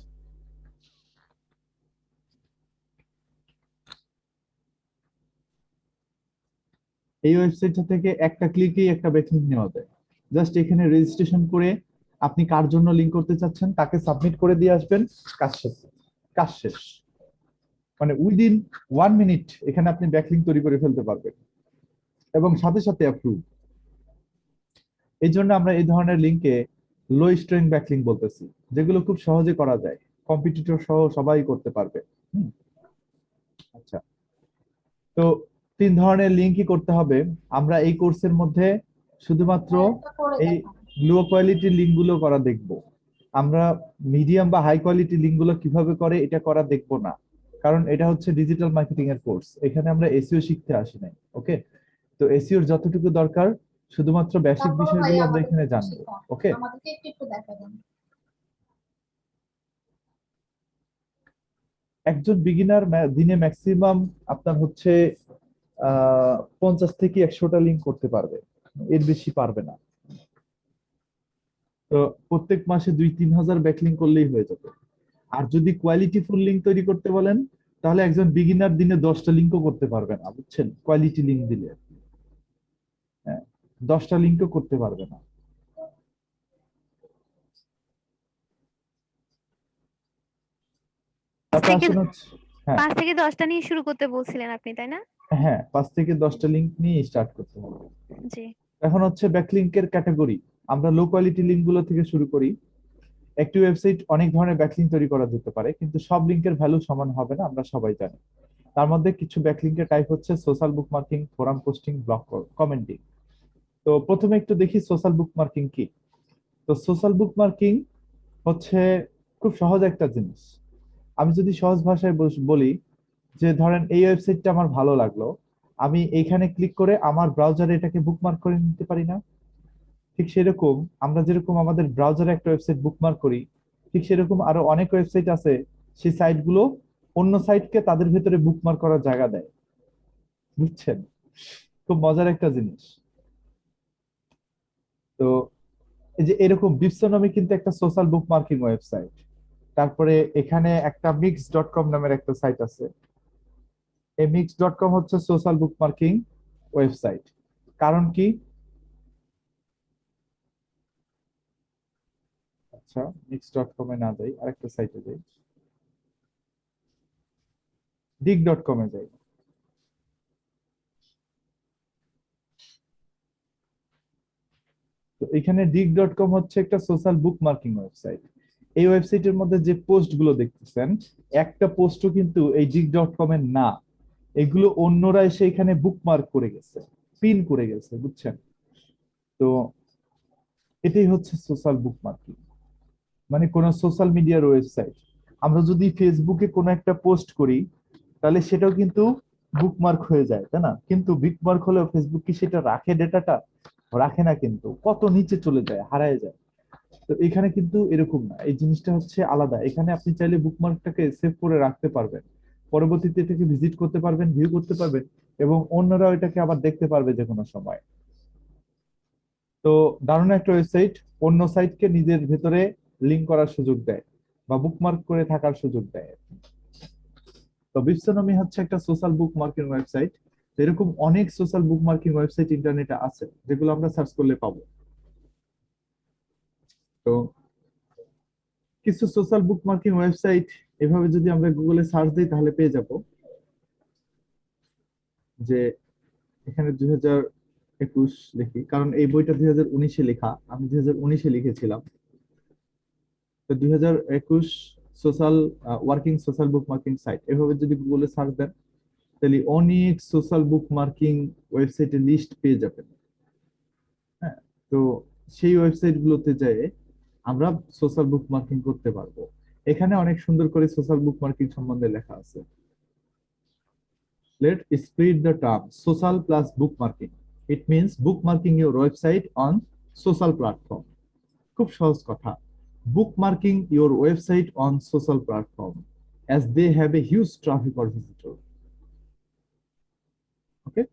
এই ওয়েবসাইটটা থেকে একটা ক্লিকেই একটা ব্যাকলিংক নেওয়া যায়। জাস্ট এখানে রেজিস্ট্রেশন করে আপনি কার জন্য লিঙ্ক করতে চাচ্ছেন তাকে সাবমিট করে দিয়ে আসবেন, কাজ শেষ। কাজ শেষ মানে উইদিন 1 মিনিট এখানে আপনি ব্যাকলিংক তৈরি করে ফেলতে পারবেন এবং সাথে সাথে অ্যাপ্রুভ। এই জন্য আমরা এই ধরনের লিঙ্কে লো স্ট্রেংথ ব্যাকলিংক বলতেছি, যেগুলো খুব সহজে করা যায়, কম্পিটিটর সহ সবাই করতে পারবে। আচ্ছা, তো 3 ধরনের লিঙ্কই করতে হবে। আমরা এই কোর্সের মধ্যে শুধুমাত্র এই লো কোয়ালিটি লিঙ্ক গুলো করা দেখবো। আমরা মিডিয়াম বা হাই কোয়ালিটি লিঙ্ক গুলো কিভাবে করে এটা করা দেখবো না, কারণ এটা হচ্ছে ডিজিটাল মার্কেটিং এর কোর্স। এখানে আমরা এসইও শিখতে আসি নাই। ওকে, তো এসইওর যতটুকু দরকার শুধুমাত্র বেসিক বিষয়গুলো আমরা এখানে জানবো। ওকে, একজন বিগিনার দিনে ম্যাক্সিমাম আপনার হচ্ছে 50 থেকে 100টা লিঙ্ক করতে পারবে, এর বেশি পারবে না। তো প্রত্যেক মাসে 2-3 হাজার ব্যাকলিংক করলেই হয়ে যাবে। আর যদি কোয়ালিটিফুল লিঙ্ক তৈরি করতে বলেন, তাহলে একজন বিগিনার দিনে 10টা লিঙ্কও করতে পারবে না, বুঝছেন? কোয়ালিটি লিঙ্ক দিলে 10টা লিঙ্কও করতে পারবে না। তারপর আসুন হ্যাঁ 5 থেকে 10টা নিয়ে শুরু করতে বলছিলেন আপনি, তাই না? হ্যাঁ 5 থেকে 10টা লিঙ্ক নিয়ে স্টার্ট করতে হবে। জি। এখন হচ্ছে ব্যাকলিংকের ক্যাটাগরি। আমরা লো কোয়ালিটি লিঙ্ক গুলো থেকে শুরু করি। একটি ওয়েবসাইট অনেক ধরনের ব্যাকলিংক তৈরি করা যেতে পারে, কিন্তু সব লিঙ্কের ভ্যালু সমান হবে না, আমরা সবাই জানি। তার মধ্যে কিছু ব্যাকলিংকের টাইপ হচ্ছে social bookmarking, forum posting, blog commenting. তো প্রথমে একটু দেখি সোশ্যাল বুকমার্কিং কি। তো সোশ্যাল বুকমার্কিং হচ্ছে খুব সহজ একটা জিনিস। আমি যদি সহজ ভাষায় বলি যে ধরেন এই ওয়েবসাইটটা আমার ভালো লাগলো, আমি এইখানে ক্লিক করে আমার ব্রাউজারে এটাকে বুকমার্ক করে নিতে পারি না? ঠিক সেরকম আমরা যেরকম আমাদের ব্রাউজারে একটা ওয়েবসাইট বুকমার্ক করি, ঠিক সেরকম আরো অনেক ওয়েবসাইট আছে সেই সাইটগুলো অন্য সাইটকে তাদের ভেতরে বুকমার্ক করার জায়গা দেয়, বুঝছেন? খুব মজার একটা জিনিস। তো এই যে এরকম বিপসোনমি কিন্তু একটা সোশ্যাল বুক মার্কিং ওয়েবসাইট। তারপরে এখানে একটা mix.com নামের একটা সাইট আছে। এই mix.com হচ্ছে সোশ্যাল বুক মার্কিং ওয়েবসাইট। কারণ কি? আচ্ছা, mix.com এ না যাই, আরেকটা সাইটে যাই, dig.com এ যাই। তো এখানে dig.com হচ্ছে একটা সোশ্যাল বুক মার্কিং ওয়েবসাইট। এই ওয়েবসাইটের মধ্যে যে পোস্ট গুলো দেখতেছেন, একটা পোস্টও কিন্তু এই dig.com এর না, এগুলো অন্যরা এসে এখানে বুকমার্ক করে গেছে, পিন করে গেছে, বুঝছেন? তো এটাই হচ্ছে সোশ্যাল বুক মার্কিং। মানে কোন সোশ্যাল মিডিয়ার ওয়েবসাইট, আমরা যদি ফেসবুকে কোনো একটা পোস্ট করি তাহলে সেটাও কিন্তু বুকমার্ক হয়ে যায়, তাই না? কিন্তু বুকমার্ক হলেও ফেসবুক কি সেটা রাখে? ডেটাটা রাখে না, কিন্তু কত নিচে চলে যায়, হারায় যায়। তো এখানে কিন্তু এরকম না, এই জিনিসটা হচ্ছে আলাদা। এখানে আপনি চাইলে বুকমার্কটাকে সেভ করে রাখতে পারবেন, পরবর্তীতে এটাকে ভিজিট করতে পারবেন, ভিউ করতে পারবেন, এবং অন্যরা এটাকে আবার দেখতে পারবে যে কোনো সময়। তো দারুণ একটা ওয়েবসাইট, অন্য সাইটকে নিজের ভেতরে লিংক করার সুযোগ দেয় বা বুকমার্ক করে থাকার সুযোগ দেয়। তো বিপসোনমি হচ্ছে একটা সোশ্যাল বুক মার্কিং ওয়েবসাইট। এরকম অনেক সোশ্যাল বুক মার্কিং ওয়েবসাইট ইন্টারনেটে আছে, যেগুলো আমরা সার্চ করলে পাবো। তো কিছু সোশ্যাল বুক মার্কিং ওয়েবসাইট এভাবে যদি আমরা গুগলে সার্চ দিই তাহলে পেয়ে যাব যে এখানে 2021 লিখি, কারণ এই বইটা 2019-এ লেখা, আমি 2019-এ লিখেছিলাম। তো 2021 সোশ্যাল ওয়ার্কিং সোশ্যাল বুক মার্কিং সাইট, এভাবে যদি গুগলে সার্চ দেন তাহলে অনেক সোশ্যাল বুক মার্কিং ওয়েবসাইটের লিস্ট পেয়ে যাবেন। হ্যাঁ, তো সেই ওয়েবসাইট গুলোতে যেয়ে আমরা সোশ্যাল বুক মার্কিং করতে পারবো। এখানে অনেক সুন্দর করে সোশ্যাল বুক মার্কিং সম্বন্ধে লেখা আছে। Let's split the term social plus bookmarking. It means bookmarking your website on social platform. খুব সহজ কথা, bookmarking your website on social platform as they have a huge traffic or visitor. Okay?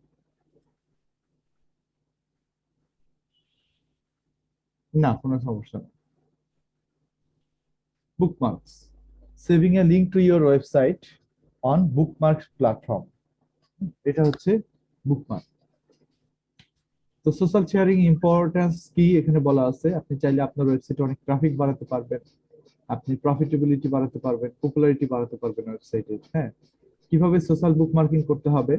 না, কোনো সমস্যা নেই। Bookmarks. Saving a link to your website on bookmarked platform. এটা হচ্ছে bookmark. তো সোশ্যাল শেয়ারিং ইম্পর্টেন্স কি এখানে বলা আছে। আপনি চাইলে আপনার ওয়েবসাইটে অনেক ট্রাফিক বাড়াতে পারবেন, আপনি প্রফিটেবিলিটি বাড়াতে পারবেন, পপুলারিটি বাড়াতে পারবেন ওয়েবসাইটে। হ্যাঁ, কিভাবে সোশ্যাল বুক মার্কিং করতে হবে?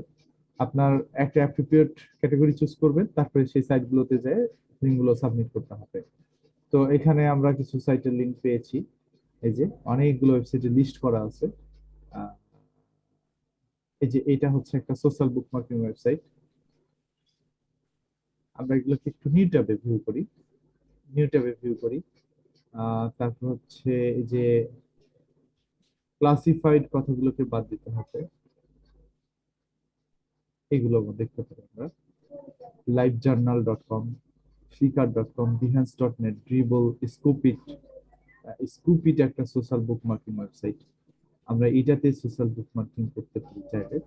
আপনার একটা অ্যাপ্রোপ্রিয়েট ক্যাটাগরি চুজ করবেন, তারপরে সেই সাইটগুলোতে যেয়ে লিঙ্কগুলো সাবমিট করতে হবে। তো এখানে আমরা কিছু সাইটের লিঙ্ক পেয়েছি, এই যে অনেকগুলো ওয়েবসাইটে লিস্ট করা আছে। এই যে এটা হচ্ছে একটা সোশ্যাল বুক মার্কিং ওয়েবসাইট। আমরা এগুলোকে একটু নিউ ট্যাবে ভিউ করি। তারপর হচ্ছে এই যে ক্লাসিফাইড কথাগুলোকে বাদ দিতে হবে, এগুলো দেখতে পারি আমরা। livejournal.com, flickr.com, behance.net, dribble, scoopit একটা সোশ্যাল বুক মার্কিং ওয়েবসাইট, আমরা এটাতে সোশ্যাল বুক মার্কিং করতে পারি চাইলে।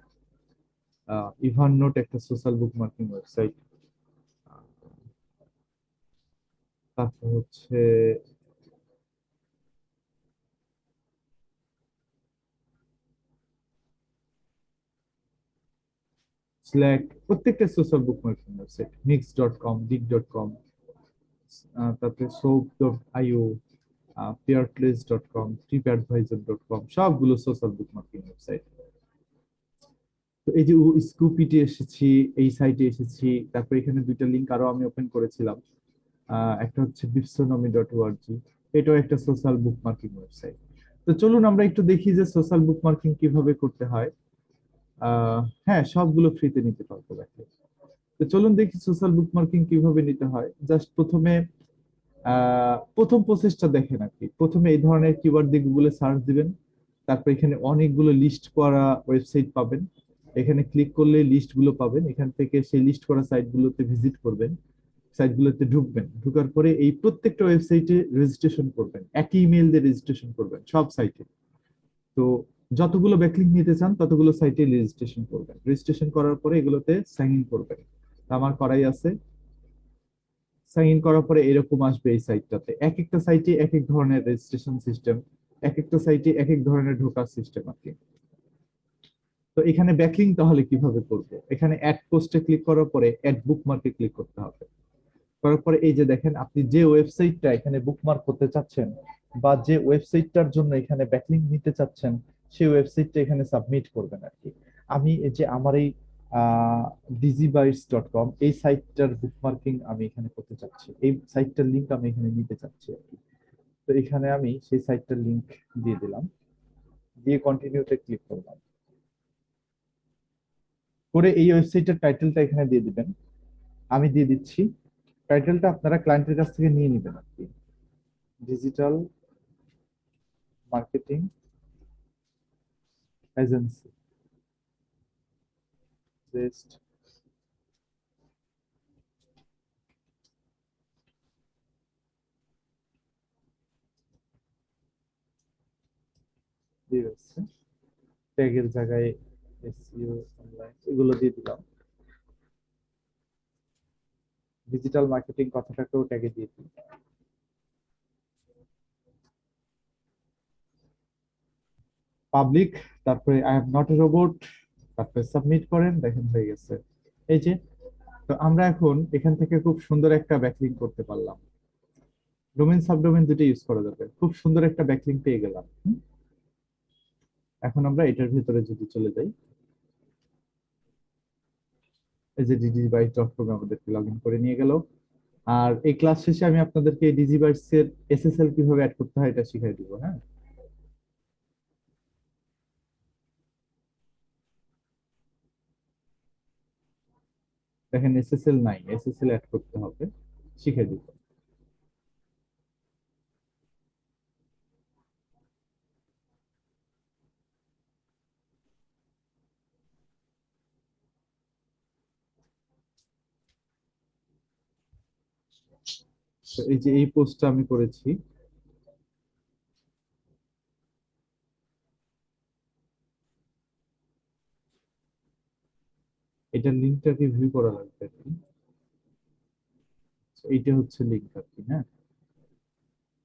ইভাননোট একটা সোশ্যাল বুক মার্কিং ওয়েবসাইট। তারপর হচ্ছে স্ল্যাক, প্রত্যেকটা সোশ্যাল বুক মার্কিং ওয়েবসাইট। mix.com, dig.com, তারপরে soap.io, peerplace.com, tripadvisor.com, সবগুলো সোশ্যাল বুক মার্কিং ওয়েবসাইট। তো এই যে স্কুপিতে এসেছি, এই সাইটে এসেছি, তারপর এখানে দুইটা লিংক আরো আমি ওপেন করেছিলাম। একটা হচ্ছে bipsonomy.org, এটাও একটা সোশ্যাল বুক মার্কিং ওয়েবসাইট। তো চলুন আমরা একটু দেখি যে সোশ্যাল বুক মার্কিং কিভাবে করতে হয়। হ্যাঁ, সবগুলো ফ্রিতে নিতে পারবো দেখো। তো চলুন দেখি সোশ্যাল বুক মার্কিং কিভাবে নিতে হয়। জাস্ট প্রথমে প্রথম প্রসেসটা দেখেন আর কি। প্রথমে এই ধরনের কিওয়ার্ড দিয়ে গুগলে সার্চ দিবেন, তারপর এখানে অনেকগুলো লিস্ট করা ওয়েবসাইট পাবেন, এখানে ক্লিক করলে লিস্টগুলো পাবেন। এখান থেকে সেই লিস্ট করা সাইটগুলোতে ভিজিট করবেন, সাইটগুলোতে ঢুকবেন, ঢুকার পরে এই প্রত্যেকটা ওয়েবসাইটে রেজিস্ট্রেশন করবেন, একই ইমেল দিয়ে রেজিস্ট্রেশন করবেন সব সাইটে। তো যতগুলো ব্যাকলিংক নিতে চান ততগুলো সাইটে রেজিস্ট্রেশন করবেন, রেজিস্ট্রেশন করার পরে এগুলোতে সাইন ইন করবেন। আমার করাই আছে। সাইন ইন করার পরে এরকম আসবে এই সাইটটাতে। এক একটা সাইটে এক এক ধরনের রেজিস্ট্রেশন সিস্টেম, এক একটা সাইটে এক এক ধরনের ঢোকার সিস্টেম আর কি। তো এখানে ব্যাকলিং তাহলে কিভাবে করব? এখানে অ্যাড পোস্টে ক্লিক করার পরে অ্যাড বুকমার্কে ক্লিক করতে হবে। করার পরে এই যে দেখেন, আপনি যে ওয়েবসাইটটা এখানে বুকমার্ক করতে চাচ্ছেন বা যে ওয়েবসাইটটার জন্য এখানে ব্যাকলিং নিতে চাচ্ছেন, সেই ওয়েবসাইটটা এখানে সাবমিট করবেন আর কি। আমি এই যে আমার এই digibytes.com এই সাইটটার বুকমার্কিং আমি এখানে করতে চাচ্ছি, এই সাইটটার লিংক আমি এখানে নিতে চাচ্ছি আর কি। তো এখানে আমি সেই সাইটটার লিংক দিয়ে দিলাম, দিয়ে কন্টিনিউতে ক্লিক করলাম। করে এই ওয়েবসাইটের টাইটেলটা এখানে দিয়ে দিবেন, আমি দিয়ে দিচ্ছি। টাইটেলটা আপনারা ক্লায়েন্টের কাছ থেকে নিয়ে নেবেন আর কি, ডিজিটাল মার্কেটিং এজেন্সি বেস্ট দিয়ে যাচ্ছে। ট্যাগের জায়গায় এসইও অনলাইন এগুলো দিয়ে দিলাম। ডিজিটাল মার্কেটিং কথাটাকেও ট্যাগে দিয়ে দিই। পাবলিক, তারপরে I am not a robot, তারপরে সাবমিট করেন, দেখেন হয়ে গেছে। এই যে, তো আমরা এখন এখান থেকে খুব সুন্দর একটা ব্যাকলিংক করতে পারলাম। ডোমেইন সাবডোমেইন দুটো ইউজ করা যাবে, খুব সুন্দর একটা ব্যাকলিংক পেয়ে গেলাম। এখন আমরা এটার ভিতরে যদি চলে যাই, এই যে digibytes.com আমাদেরকে লগ ইন করে নিয়ে গেল। আর এই ক্লাস শেষে আমি আপনাদেরকে ডিজিবাইটস এর এসএসএল কিভাবে অ্যাড করতে হয় এটা শিখিয়ে দিব। হ্যাঁ, দেখেন এসএসএল নাই, এসএসএল অ্যাড করতে হবে, শিখিয়ে দিব। তো এই যে এই পোস্টটা আমি করেছি, এটার লিঙ্কটাকে ভিউ করা লাগবে আর কি। তো এইটা হচ্ছে লিঙ্ক আর কি। হ্যাঁ,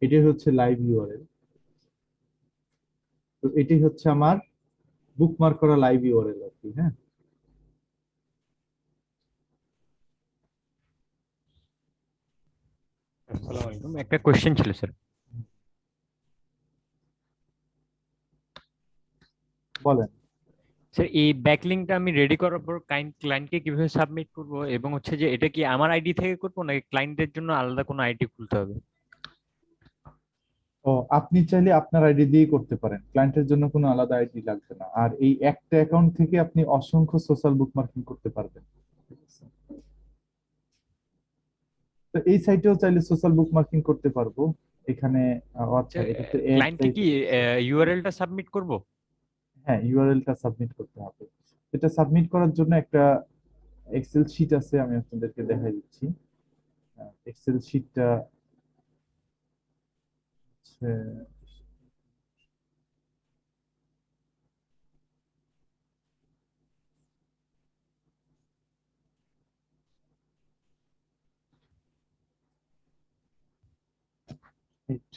এটাই হচ্ছে লাইভ ইউআরএল। তো এটাই হচ্ছে আমার বুকমার্ক করা লাইভ ইউআরএল আর কি। হ্যাঁ, আসসালামু আলাইকুম, একটা কোশ্চেন ছিল স্যার। বলেন। স্যার এই ব্যাকলিংকটা আমি রেডি করার পর ক্লায়েন্টকে কিভাবে সাবমিট করব, এবং হচ্ছে যে এটা কি আমার আইডি থেকে করবো নাকি ক্লায়েন্টের জন্য আলাদা কোনো আইডি খুলতে হবে? ও, আপনি চাইলে আপনার আইডি দিয়ে করতে পারেন, ক্লায়েন্টের জন্য কোনো আলাদা আইডি লাগবে না। আর এই একটা অ্যাকাউন্ট থেকে আপনি অসংখ্য সোশ্যাল বুকমার্কিং করতে পারবেন। তো এই সাইটেও চাইলে সোশ্যাল বুকমার্কিং করতে পারবো এখানে। আচ্ছা, এটা তো এড ক্লায়েন্টকে কি ইউআরএলটা সাবমিট করব? হ্যাঁ, ইউআরএলটা সাবমিট করতে হবে। এটা সাবমিট করার জন্য একটা এক্সেল শিট আছে, আমি আপনাদেরকে দেখাই দিচ্ছি। এক্সেল শিটটা হচ্ছে এইট।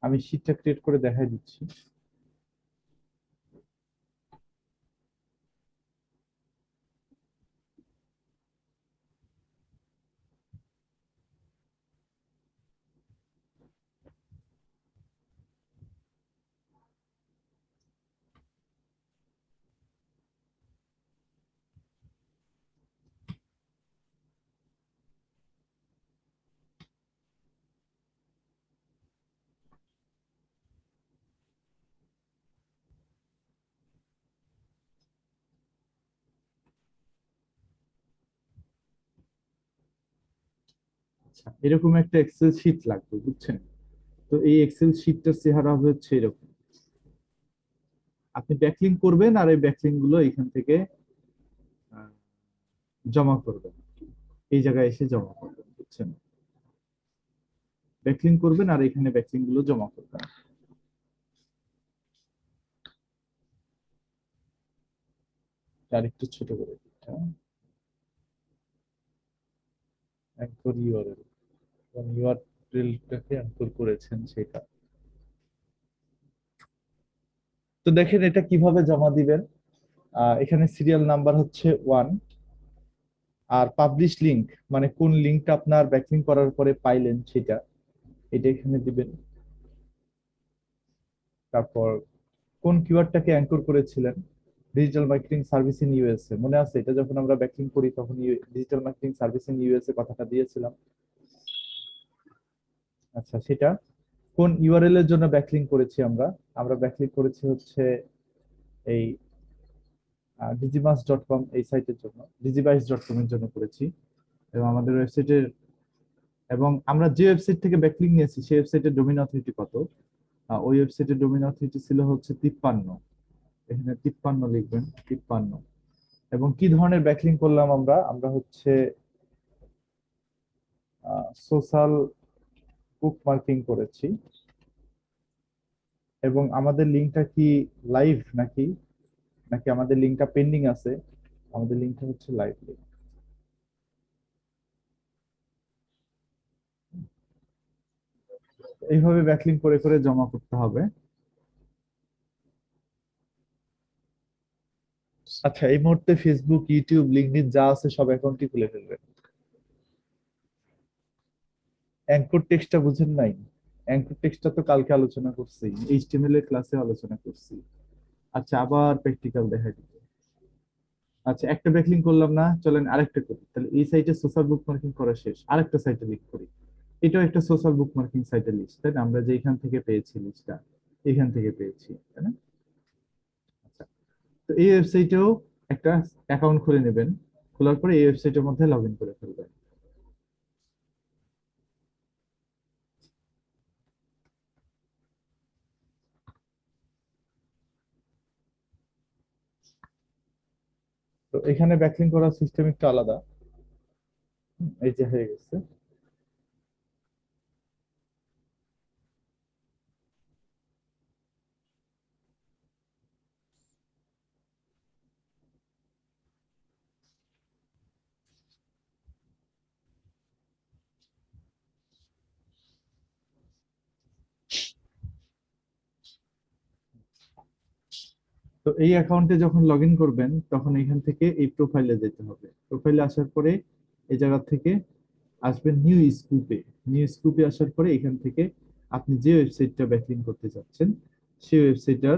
আমি শিটটা ক্রিয়েট করে দেখাই দিচ্ছি। আচ্ছা, এরকম একটা এক্সেল শিট লাগবে, বুঝছেন? তো এই এক্সেল শিটটার চেহারা হবে হচ্ছে এরকম। আপনি ব্যাকলিংক করবেন আর এই ব্যাকলিংক গুলো এখান থেকে আহ, জমা করবেন, এই জায়গায় এসে জমা করবেন, বুঝছেন? ব্যাকলিং করবেন আর এখানে ব্যাকলিং গুলো জমা করবেন। আর একটু ছোট করে দিচ্ছি, অ্যাঙ্কর ইউআরএল, ইউআরএলটাকে অ্যাঙ্কর করেছেন সেটা। তো দেখেন এটা কিভাবে জমা দিবেন। এখানে সিরিয়াল নাম্বার হচ্ছে 1, আর পাবলিশ লিংক মানে কোন লিংকটা আপনার ব্যাকলিং করার পরে পাইলেন সেটা, এটা এখানে দিবেন। তারপর কোন কিওয়ার্ডটাকে অ্যাঙ্কর করেছিলেন, digital marketing service in USA, মনে আছে এটা যখন আমরা ব্যাকলিং করি তখন digital marketing service in USA কথাটা দিয়েছিলাম। আচ্ছা, সেটা কোন ইউআরএল এর জন্য ব্যাকলিং করেছি আমরা, আমরা ব্যাকলিং করেছি হচ্ছে এই digimas.com এই সাইটের জন্য, digibytes.com এর জন্য করেছি। এবং আমাদের ওয়েবসাইটের, এবং আমরা যে ওয়েবসাইট থেকে ব্যাকলিং নিয়েছি সেই ওয়েবসাইটের ডোমেইন অথরিটি কত, ওই ওয়েবসাইটের ডোমেইন অথরিটি ছিল হচ্ছে 53, এখানে 53 লিখবেন, 53। এবং কি ধরনের ব্যাকলিং করলাম আমরা, আমরা হচ্ছে সোশ্যাল বুক মার্কিং করেছি। এবং আমাদের লিংকটা কি লাইভ নাকি নাকি আমাদের লিংকটা পেন্ডিং আছে, আমাদের লিংকটা হচ্ছে লাইভ লিংক। এইভাবে ব্যাকলিং করে করে জমা করতে হবে। আচ্ছা, এই মুহূর্তে ফেসবুক, ইউটিউব, লিঙ্কডইন যা আছে সব অ্যাকাউন্টই খুলে ফেলবেন। অ্যাঙ্কর টেক্সটটা বুঝেন নাই? অ্যাঙ্কর টেক্সটটা তো কালকে আলোচনা করছি, এইচটিএমএল এর ক্লাসে আলোচনা করছি। আচ্ছা, আবার প্র্যাকটিক্যাল দেখা দিতে। আচ্ছা, একটা ব্যাকলিং করলাম না, চলেন আরেকটা করি। তাহলে এই সাইটে সোশ্যাল বুক মার্কিং করা শেষ, আরেকটা সাইটে লিঙ্ক করি। এটাও একটা সোশ্যাল বুক মার্কিং সাইটের লিস্ট, তাই না? আমরা যে এখান থেকে পেয়েছি লিস্টটা, এখান থেকে পেয়েছি, তাই না? আচ্ছা, তো এই ওয়েবসাইটেও একটা অ্যাকাউন্ট খুলে নেবেন, খোলার পরে এই ওয়েবসাইটের মধ্যে লগ ইন করে ফেলবেন। তো এখানে ব্যাকলিং করার সিস্টেম একটু আলাদা, এই যে হয়ে গেছে। তো এই অ্যাকাউন্টে যখন লগ ইন করবেন তখন এখান থেকে এই প্রোফাইলে যেতে হবে। প্রোফাইলে আসার পরে এই জায়গা থেকে আসবেন নিউ স্কুপে। নিউ স্কুপে আসার পরে এখান থেকে আপনি যে ওয়েবসাইটটা ব্যাকলিং করতে চাচ্ছেন সেই ওয়েবসাইটটার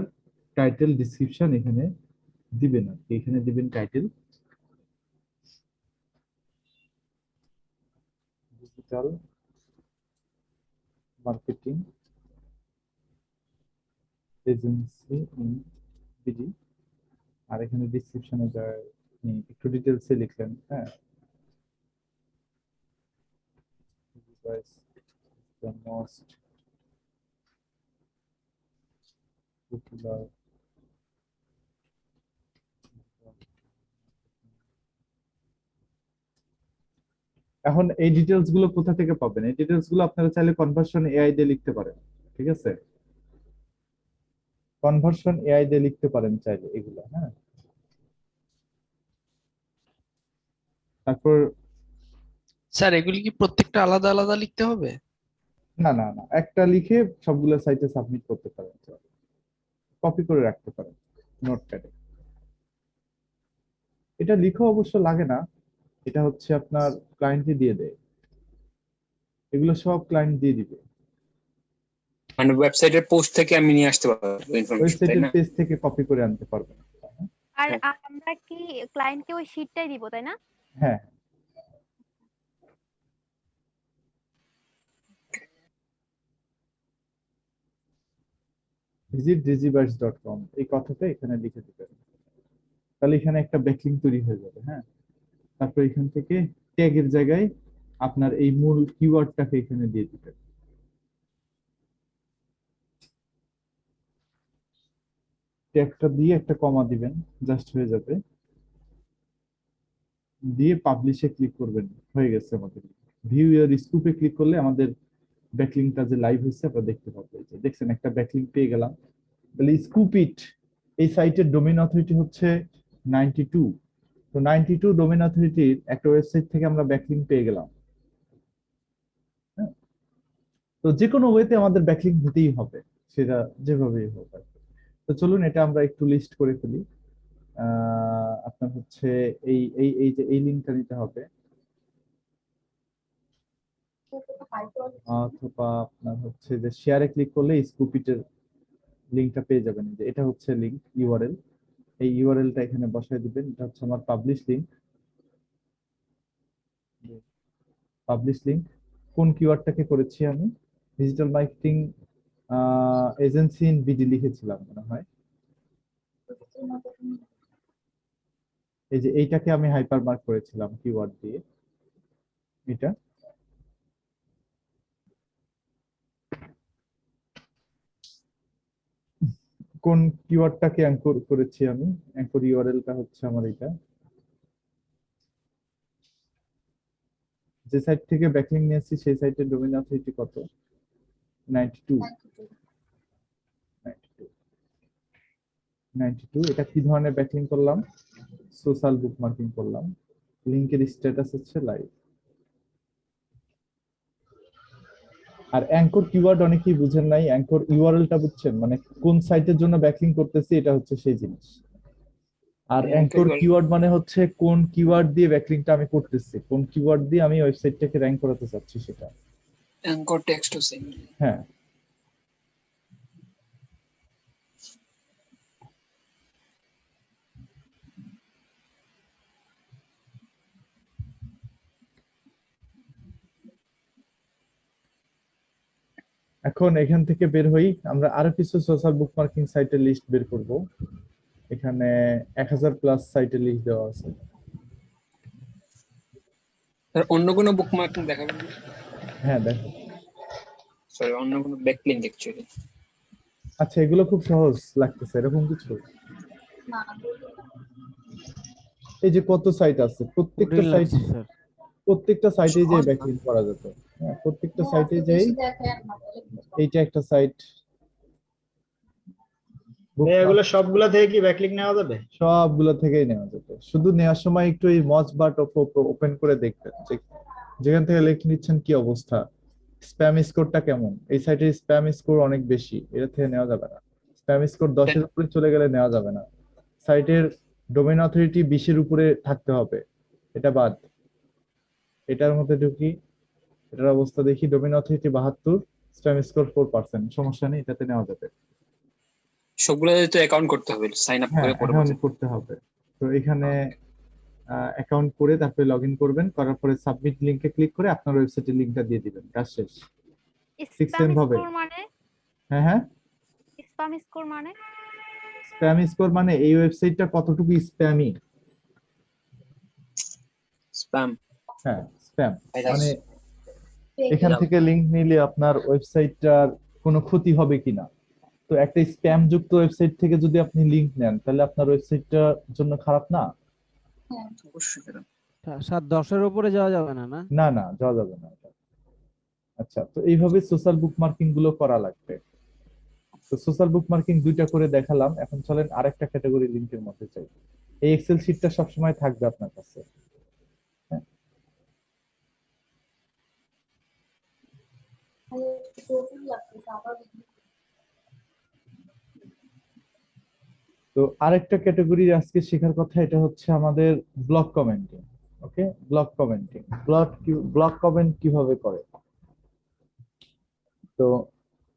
টাইটেল, ডিসক্রিপশন এখানে দিবেন। আর কি এখানে দিবেন title digital marketing agency in BD, আর এখানে ডিসক্রিপশনে যায় একটু ডিটেলসে লিখলেন। হ্যাঁ, the most popular এখন এই ডিটেলস গুলো কোথা থেকে পাবেন? এই ডিটেলস গুলো আপনারা চাইলে কনভার্সন এআই দিয়ে লিখতে পারেন, ঠিক আছে? কনভার্সন এআই দিয়ে লিখতে পারেন চাইলে এগুলো। হ্যাঁ, তারপর স্যার এগুলি কি প্রত্যেকটা আলাদা আলাদা লিখতে হবে? না না না, একটা লিখে সবগুলো সাইটে সাবমিট করতে পারেন, কপি করে রাখতে পারেন নোটপ্যাডে। এটা লিখে অবশ্য লাগে না, এটা হচ্ছে আপনার ক্লায়েন্টই দিয়ে দেয়, এগুলো সব ক্লায়েন্ট দিয়ে দিবে। মানে ওয়েবসাইটের পোস্ট থেকে আমি নিয়ে আসতে পারবো ইনফরমেশন, তাই ওয়েবসাইটের না? পেজ থেকে কপি করে আনতে পারবেন। আর আমরা কি ক্লায়েন্টকে ওই শীটটাই দিব, তাই না? হ্যাঁ, visit digibytes.com এই কথাটা এখানে লিখে দিবেন, তাহলে এখানে একটা ব্যাকলিং তৈরি হয়ে যাবে। হ্যাঁ, তারপর এখান থেকে ট্যাগের জায়গায় আপনার এই মূল কিওয়ার্ডটাকে এখানে দিয়ে দিবেন। ট্যাগটা দিয়ে একটা কমা দিবেন, জাস্ট হয়ে যাবে। দিয়ে পাবলিশে ক্লিক করবেন, হয়ে গেছে আমাদের। ভিউ ইয়ার স্কুপে ক্লিক করলে আমাদের ব্যাকলিংকটা যে লাইভ হয়েছে আমরা দেখতে পাবো। এই যে দেখছেন একটা ব্যাকলিংক পেয়ে গেলাম। তাহলে স্কুপিট এই সাইটের ডোমেইন অথরিটি হচ্ছে 92। তো 92 ডোমেইন অথরিটির একটা ওয়েবসাইট থেকে আমরা ব্যাকলিংক পেয়ে গেলাম। হ্যাঁ, তো যে কোনো ওয়েতে আমাদের ব্যাকলিংক দিতেই হবে, সেটা যেভাবেই হোক আর কি। তো চলুন এটা আমরা একটু লিস্ট করে ফেলি। আপনার হচ্ছে এই এই এই যে এই লিঙ্কটা নিতে হবে, অথবা আপনার হচ্ছে যে শেয়ারে ক্লিক করলে স্কুপিটের লিঙ্কটা পেয়ে যাবেন। যে এটা হচ্ছে লিঙ্ক ইউআরএল, এই ইউআরএলটা এখানে বসায় দিবেন। এটা হচ্ছে আমার পাবলিশ লিঙ্ক। পাবলিশ লিঙ্ক কোন কিওয়ার্ডটাকে করেছি আমি? Digital marketing agency in BD লিখেছিলাম মনে হয়। এই যে এইটাকে আমি হাইপার মার্ক করেছিলাম কিওয়ার্ড দিয়ে। এটা কোন কিওয়ার্ডটাকে অ্যাঙ্কর করেছি আমি? অ্যাঙ্কর ইউআরএলটা হচ্ছে আমার এটা। যে সাইট থেকে ব্যাকলিংক নিয়েছি সেই সাইটের ডোমেইন অথরিটি কত? 92। 92 এটা কি ধরনের ব্যাকলিংক করলাম? সোশ্যাল বুকমার্কিং করলাম। লিংকের স্ট্যাটাস হচ্ছে লাইভ। আর অ্যাঙ্কর কিওয়ার্ড অনেকেই বুঝেন নাই, অ্যাঙ্কর ইউআরএলটা বুঝছেন, মানে কোন সাইটের জন্য ব্যাকলিংক করতেছি এটা হচ্ছে সেই জিনিস। আর অ্যাঙ্কর কিওয়ার্ড মানে হচ্ছে কোন কিওয়ার্ড দিয়ে ব্যাকলিংকটা আমি করতেছি, কোন কিওয়ার্ড দিয়ে আমি ওয়েবসাইটটাকে র‍্যাঙ্ক করাতে চাচ্ছি সেটা। Anchor text to same. হ্যাঁ, এখন এখান থেকে বের হই, আমরা আরো কিছু সোশ্যাল বুকমার্কিং সাইটের লিস্ট বের করব। এখানে 1000+ সাইটের লিস্ট দেওয়া আছে। আর অন্য কোনো বুকমার্কিং দেখাবেন? হ্যাঁ দেখো, সরি, অন্য কোনো ব্যাকলিংক অ্যাকচুয়ালি। আচ্ছা এগুলো খুব সহজ লাগতেছে এরকম কিছু? এই যে কত সাইট আছে, প্রত্যেকটা সাইট, স্যার প্রত্যেকটা সাইটে যে ব্যাকলিংক করা যেত। হ্যাঁ, প্রত্যেকটা সাইটে যেই এইটা একটা সাইট। এগুলো সবগুলা থেকে কি ব্যাকলিংক নেওয়া যাবে? সবগুলো থেকেই নেওয়া যেত, শুধু নেওয়ার সময় একটু এই মজ বাট ওপেন করে দেখবেন যে যেখান থেকে লিখে নিচ্ছেন কি অবস্থা, স্প্যাম স্কোরটা কেমন। এই সাইটের স্প্যাম স্কোর অনেক বেশি, এটা থেকে নেওয়া যাবে না। স্প্যাম স্কোর 10-এর উপরে চলে গেলে নেওয়া যাবে না। সাইটের ডোমেইন অথরিটি 20-এর উপরে থাকতে হবে, এটা বাদ। এটার মধ্যে ঢুকি, এটার অবস্থা দেখি, ডোমেইন অথরিটি 72, স্প্যাম স্কোর 4%, সমস্যা নেই, এটাতে নেওয়া যাবে। সবগুলোতে তো অ্যাকাউন্ট করতে হবে, সাইন আপ হ্যাঁ, করে অ্যাকাউন্ট করতে হবে। তো এখানে অ্যাকাউন্ট করে তারপরে লগইন করবেন, করার পরে সাবমিট লিংকে ক্লিক করে আপনার ওয়েবসাইটের লিংকটা দিয়ে দিবেন, কাজ শেষ। স্প্যাম ভাবে। স্কোর মানে? হ্যাঁ হ্যাঁ, স্প্যাম স্কোর মানে? স্প্যাম স্কোর মানে এই ওয়েবসাইটটা কতটুকু স্প্যামি। স্প্যাম। হ্যাঁ, স্প্যাম মানে এখান থেকে লিংক নিলে আপনার ওয়েবসাইটটার কোনো ক্ষতি হবে কিনা। তো একটা স্প্যাম যুক্ত ওয়েবসাইট থেকে যদি আপনি লিংক নেন তাহলে আপনার ওয়েবসাইটটার জন্য খারাপ না? অবশ্যই। স্যার 10-এর উপরে যাওয়া যাবে না? না না, যাওয়া যাবে না। আচ্ছা, তো এইভাবে সোশ্যাল বুকমার্কিং গুলো করা লাগবে। তো সোশ্যাল বুকমার্কিং 2টা করে দেখালাম, এখন চলেন আরেকটা ক্যাটাগরি লিংকের মধ্যে যাই। এই এক্সেল শিটটা সবসময় থাকবে আপনার কাছে। হ্যাঁ, তো আরেকটা ক্যাটাগরি আজকে শেখার কথা, এটা হচ্ছে আমাদের ব্লক কমেন্টিং। ওকে, ব্লক কমেন্টিং। ব্লক কমেন্ট কিভাবে করে? তো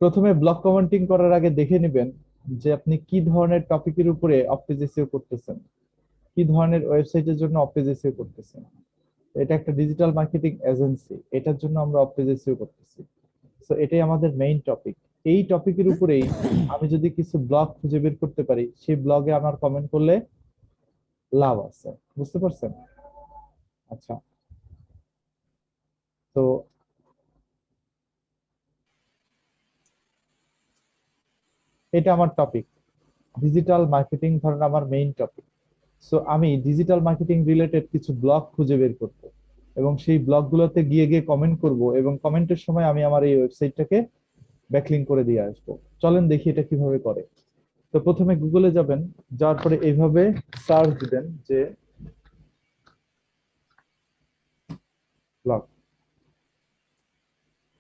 প্রথমে ব্লক কমেন্টিং করার আগে দেখে নেবেন যে আপনি কি ধরনের টপিকের উপরে অপটেজ এসইও করতেছেন, কি ধরনের ওয়েবসাইটের জন্য অপটেজ এসইও করতেছেন। এটা একটা ডিজিটাল মার্কেটিং এজেন্সি, এটার জন্য আমরা অপটেজ এসইও করতেছি। সো এটাই আমাদের মেইন টপিক। এই টপিকের উপরেই আমি যদি কিছু ব্লগ খুঁজে বের করতে পারি, সেই ব্লগে আমার কমেন্ট করলে লাভ আছে, বুঝতে পারছেন? আচ্ছা, তো এটা আমার টপিক, ডিজিটাল মার্কেটিং ধরেন আমার মেইন টপিক। সো আমি ডিজিটাল মার্কেটিং রিলেটেড কিছু ব্লগ খুঁজে বের করব। এবং সেই ব্লগগুলোতে গিয়ে গিয়ে কমেন্ট করব, এবং কমেন্টের সময় আমি আমার এই ওয়েবসাইটটাকে ব্যাকলিংক করে দিয়ে আসবো। চলেন দেখি এটা কিভাবে করে। তো প্রথমে গুগলে যাবেন, যাওয়ার পরে এইভাবে সার্চ দিবেন যে ব্লগ।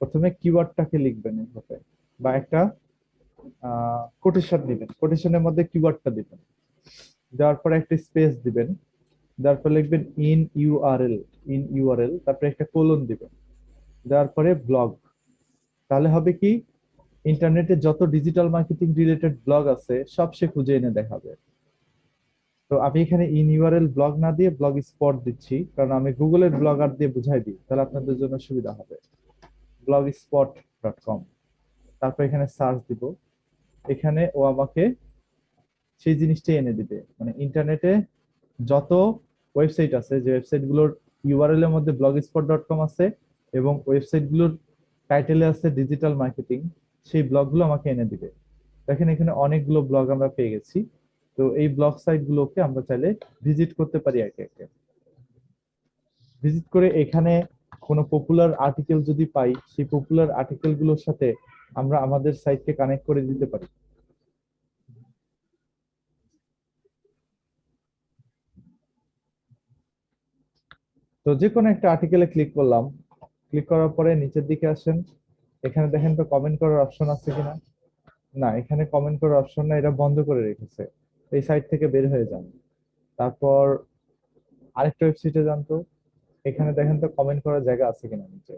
প্রথমে কিওয়ার্ডটাকে লিখবেন এইভাবে, বা একটা কোটেশন দিবেন, কোটেশনের মধ্যে কিওয়ার্ডটা দিবেন, দেওয়ার পরে একটা স্পেস দিবেন, দেওয়ার পরে লিখবেন ইন ইউআরএল, তারপরে একটা কোলন দিবেন, দেওয়ার পরে ব্লগ। তাহলে হবে কি, ইন্টারনেটে যত ডিজিটাল মার্কেটিং রিলেটেড ব্লগ আছে সব সে খুঁজে এনে দেখাবে। তো আমি এখানে ইন ইউআরএল ব্লগ না দিয়ে ব্লগ স্পট দিচ্ছি, কারণ আমি গুগলের ব্লগার দিয়ে বুঝাই দিই, তাহলে আপনাদের জন্য সুবিধা হবে। blogspot.com, তারপর এখানে সার্চ দিব, এখানে ও আমাকে সেই জিনিসটাই এনে দিবে। মানে ইন্টারনেটে যত ওয়েবসাইট আছে, যে ওয়েবসাইটগুলোর ইউআরএল এর মধ্যে blogspot.com আছে এবং ওয়েবসাইটগুলোর টাইটেলে আছে ডিজিটাল মার্কেটিং, সেই ব্লগগুলো আমাকে এনে দিবে। দেখেন এখানে অনেকগুলো ব্লগ আমরা পেয়ে গেছি। তো এই ব্লগ সাইটগুলোকে আমরা চাইলে ভিজিট করতে পারি একে একে। ভিজিট করে এখানে কোনো পপুলার আর্টিকেল যদি পাই, সেই পপুলার আর্টিকেল গুলোর সাথে আমরা আমাদের সাইটকে কানেক্ট করে দিতে পারি। তো যে কোনো একটা আর্টিকেলে ক্লিক করলাম, ক্লিক করার পরে নিচের দিকে আসেন, এখানে দেখেন তো কমেন্ট করার অপশন আছে কিনা। না, এখানে কমেন্ট করার অপশন না, এটা বন্ধ করে রেখেছে। এই সাইট থেকে বের হয়ে যান, তারপর আরেকটা ওয়েবসাইটে যান। তো এখানে দেখেন তো কমেন্ট করার জায়গা আছে কিনা নিচে।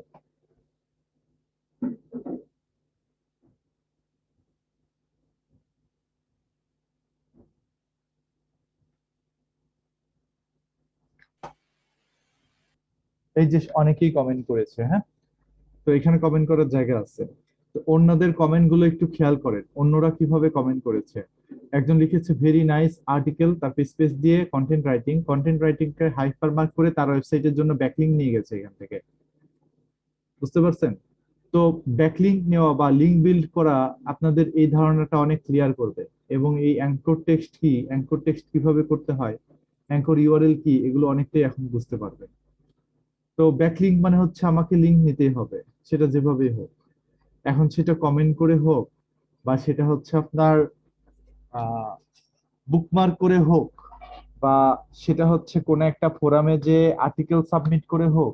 এই যে অনেকেই কমেন্ট করেছে, হ্যাঁ, তো এখানে কমেন্ট করার জায়গা আছে। তো অন্যদের কমেন্ট গুলো একটু খেয়াল করেন, অন্যরা কিভাবে কমেন্ট করেছে। একজন লিখেছে ভেরি নাইস আর্টিকেল, তারপর স্পেস দিয়ে কন্টেন্ট রাইটিং কে হাইপার মার্ক করে তার ওয়েবসাইটের জন্য ব্যাকলিংক নিয়ে গেছে এখান থেকে। বুঝতে পারছেন? তো ব্যাকলিংক নেওয়া বা লিংক বিল্ড করা আপনাদের এই ধারণাটা অনেক ক্লিয়ার করবে, এবং এই অ্যাঙ্কর টেক্সট কি, অ্যাঙ্কর টেক্সট কিভাবে করতে হয়, অ্যাঙ্কর ইউআরএল কি, এগুলো অনেকটাই এখন বুঝতে পারবে। তো ব্যাকলিংক মানে হচ্ছে আমাকে লিংক নিতেই হবে, সেটা যেভাবেই হোক। এখন সেটা কমেন্ট করে হোক, বা সেটা হচ্ছে আপনার বুকমার্ক করে হোক, বা সেটা হচ্ছে কোন একটা ফোরামে যে আর্টিকেল সাবমিট করে হোক,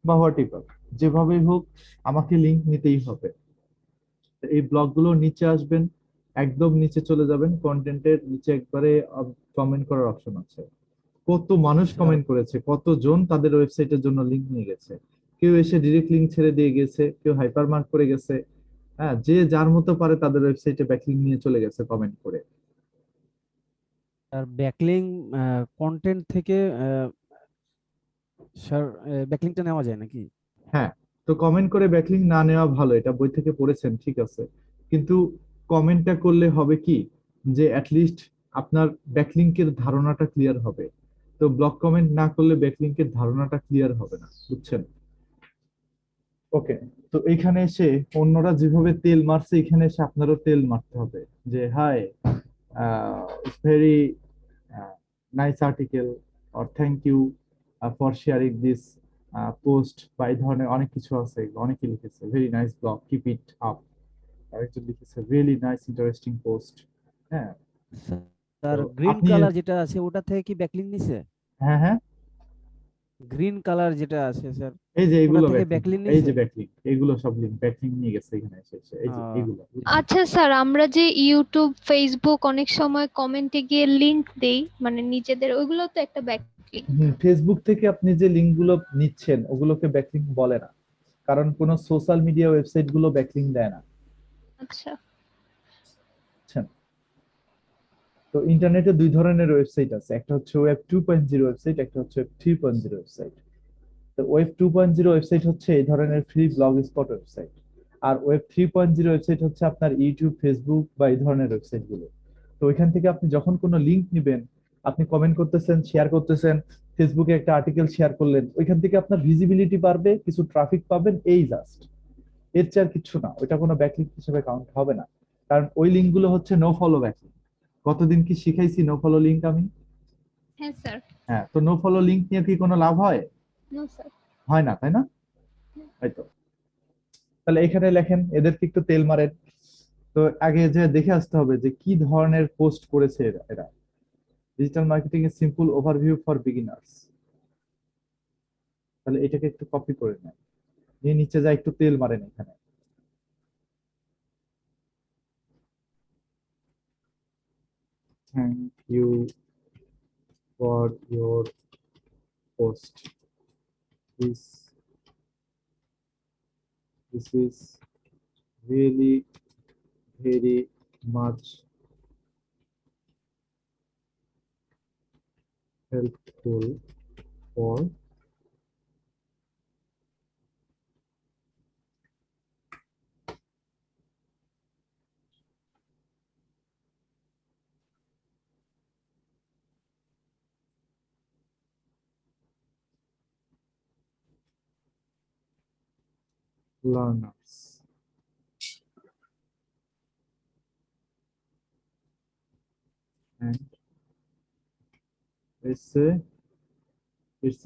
বা হোয়াট এভার, যেভাবেই হোক আমাকে লিংক নিতেই হবে। এই ব্লগগুলো নিচে আসবেন, একদম নিচে চলে যাবেন, কন্টেন্টের নিচে একবারে কমেন্ট করার অপশন আছে। কত মানুষ কমেন্ট করেছে, কতজন তাদের ওয়েবসাইটের জন্য লিংক নিয়ে গেছে। কেউ এসে ডিরেক্ট লিংক ছেড়ে দিয়ে গেছে, কেউ হাইপার মার্ক করে গেছে। হ্যাঁ, যে যার মতো পারে তাদের ওয়েবসাইটে ব্যাকলিংক নিয়ে চলে গেছে কমেন্ট করে। আর ব্যাকলিংক কন্টেন্ট থেকে স্যার ব্যাকলিংকটা নেওয়া যায় নাকি? হ্যাঁ, তো কমেন্ট করে ব্যাকলিংক না নেওয়া ভালো, এটা বই থেকে পড়েছেন ঠিক আছে, কিন্তু কমেন্টটা করলে হবে কি, যে অ্যাটলিস্ট আপনার ব্যাকলিংকের ধারণাটা ক্লিয়ার হবে। তো ব্লক কমেন্ট না করলে ব্যাকলিংকের ধারণাটা ক্লিয়ার হবে না, বুঝছেন? ওকে, তো এইখানে এসে অন্যরা যেভাবে তেল মারছে, এখানে এসে আপনারও তেল মারতে হবে, যে hi it's very nice article, or thank you for sharing this post, বা এই ধরনের অনেক কিছু আছে। অনেকে লিখেছে very nice blog, keep it up. আরেকজন লিখেছে রিয়েলি নাইস ইন্টারেস্টিং পোস্ট। হ্যাঁ, স্যার তো গ্রিন আপনি কালার যেটা আছে ওটা থেকে কি ব্যাকলিংক নিছে? হ্যাঁ হ্যাঁ, গ্রিন কালার যেটা আছে স্যার, এই যে ওটা এইগুলো থেকে ব্যাকলিংক, ব্যাকলিংক এই নিছে? যে ব্যাকলিংক, এগুলো সব লিংক ব্যাকলিংক নিয়ে গেছে এখানে এসে এসে, এই যে এগুলো। আচ্ছা স্যার, আমরা যে ইউটিউব ফেসবুক অনেক সময় কমেন্টে গিয়ে লিংক দেই, মানে নিজেদের, ওইগুলো তো একটা ব্যাকলিংক। ফেসবুক থেকে আপনি যে লিংক গুলো নিচ্ছেন ওগুলোকে ব্যাকলিংক বলে না, কারণ কোন সোশ্যাল মিডিয়া ওয়েবসাইট গুলো ব্যাকলিংক দেয় না। আচ্ছা। বুঝছেন? তো ইন্টারনেটে দুই ধরনের ওয়েবসাইট আছে, একটা হচ্ছে ওয়েব 2.0 ওয়েবসাইট, একটা হচ্ছে ওয়েব 3.0 ওয়েবসাইট। তো ওয়েব 2.0 ওয়েবসাইট হচ্ছে এই ধরনের ফ্রি ব্লগ স্পট ওয়েবসাইট, আর ওয়েব 3.0 ওয়েবসাইট হচ্ছে আপনার ইউটিউব, ফেসবুক বা এই ধরনের ওয়েবসাইট গুলো। তো ওইখান থেকে আপনি যখন কোনো লিংক নিবেন, আপনি কমেন্ট করতেছেন, শেয়ার করতেছেন, ফেসবুকে একটা আর্টিকেল শেয়ার করলেন, ওইখান থেকে আপনার ভিজিবিলিটি বাড়বে, কিছু ট্রাফিক পাবেন, এই জাস্ট, এর চেয়ে আর কিছু না। ওইটা কোনো ব্যাকলিংক হিসেবে কাউন্ট হবে না, কারণ ওই লিংক গুলো হচ্ছে নো ফলো ব্যাকলিংক। কতদিন কি শিখাইছি নো ফলো লিংক আমি? হ্যাঁ স্যার। হ্যাঁ, তো নো ফলো লিংক নিয়ে কি কোনো লাভ হয়? No sir. হয় না, তাই না? হয়তো তাহলে এখানে লেখেন, এদেরকে একটু তেল মারেন। তো আগে যে দেখে আসতে হবে যে কি ধরনের পোস্ট করেছে এরা। ডিজিটাল মার্কেটিং এর সিম্পল ওভারভিউ ফর বিগিনার্স, তাহলে এটাকে একটু কপি করে নেন, নিয়ে নিচে যা একটু তেল মারেন এখানে। Thank you for your post, this is really very much helpful for learners. And it's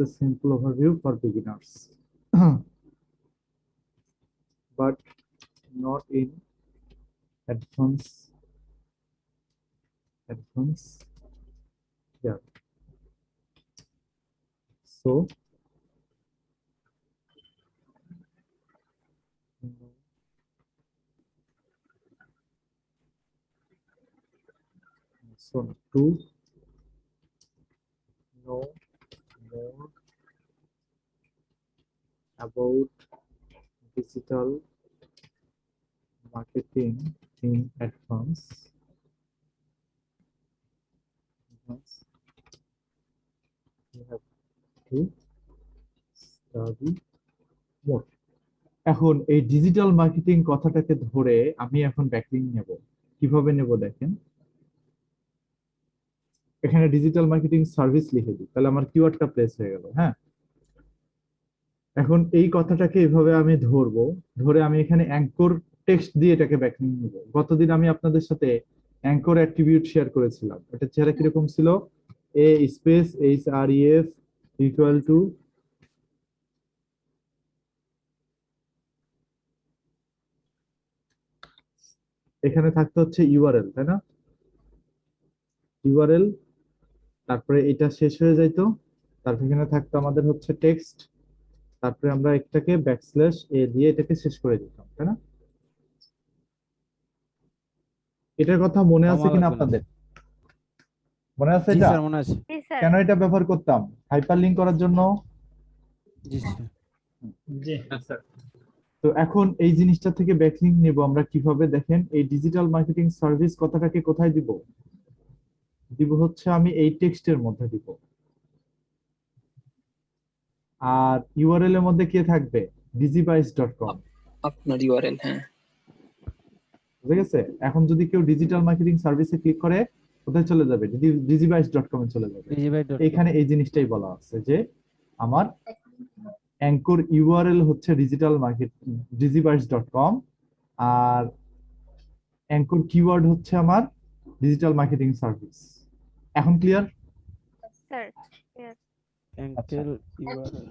a simple overview for beginners, but not in advance. Yeah. So to know more about digital marketing in advance, you have to study more. এখন এই digital marketing কথাটাকে ধরে আমি এখন backlink নেব। কিভাবে নেব দেখেন, এখানে ডিজিটাল মার্কেটিং সার্ভিস লিখে দিই, তাহলে আমার কিওয়ার্ডটা প্লেস হয়ে গেল। হ্যাঁ, এখন এই কথাটাকে এইভাবে আমি ধরবো, ধরে আমি এখানে অ্যাঙ্কর টেক্সট দিয়ে এটাকে ব্যাকলিংক নেব। গতদিন আমি আপনাদের সাথে অ্যাঙ্কর অ্যাট্রিবিউট শেয়ার করেছিলাম, এটা চেহারা কিরকম ছিল, এ স্পেস href ইকুয়াল টু এখানে থাকতে হচ্ছে ইউআরএল, তাই না? ইউআরএল, তারপরে এটা শেষ হয়ে যাইতো, তারপরে এখানে থাকতো আমাদের হচ্ছে টেক্সট, তারপরে আমরা এটাকে ব্যাকস্ল্যাশ এ দিয়ে এটাকে শেষ করে দিতাম, তাই না? এটার কথা মনে আছে কমা কিনা লাগবে না। আপনাদের? মনে আছে জি এটা? স্যার, মনে আছে। জি স্যার। কেন এটা ব্যবহার করতাম? হাইপারলিংক করার জন্য। জি স্যার। জি স্যার তো এখন এই জিনিসটা থেকে ব্যাকলিংক নেব আমরা কিভাবে দেখেন, এই ডিজিটাল মার্কেটিং সার্ভিস কথাটাকে কোথায় দিব? দিব হচ্ছে আমি এই টেক্সটের মধ্যে দিব, আর ইউআরএল এর মধ্যে কে থাকবে? digibytes.com, আপনার ইউআরএল। হ্যাঁ, বুঝে গেছে? এখন যদি কেউ ডিজিটাল মার্কেটিং সার্ভিসে ক্লিক করে কোথায় চলে যাবে? digibytes.com এ চলে যাবে। এখানে এই জিনিসটাই বলা আছে যে আমার অ্যাঙ্কর ইউআরএল হচ্ছে ডিজিটাল মার্কেট digibytes.com, আর অ্যাঙ্কর কিওয়ার্ড হচ্ছে আমার ডিজিটাল মার্কেটিং সার্ভিস। এখন ক্লিয়ার? Sir anchor URL.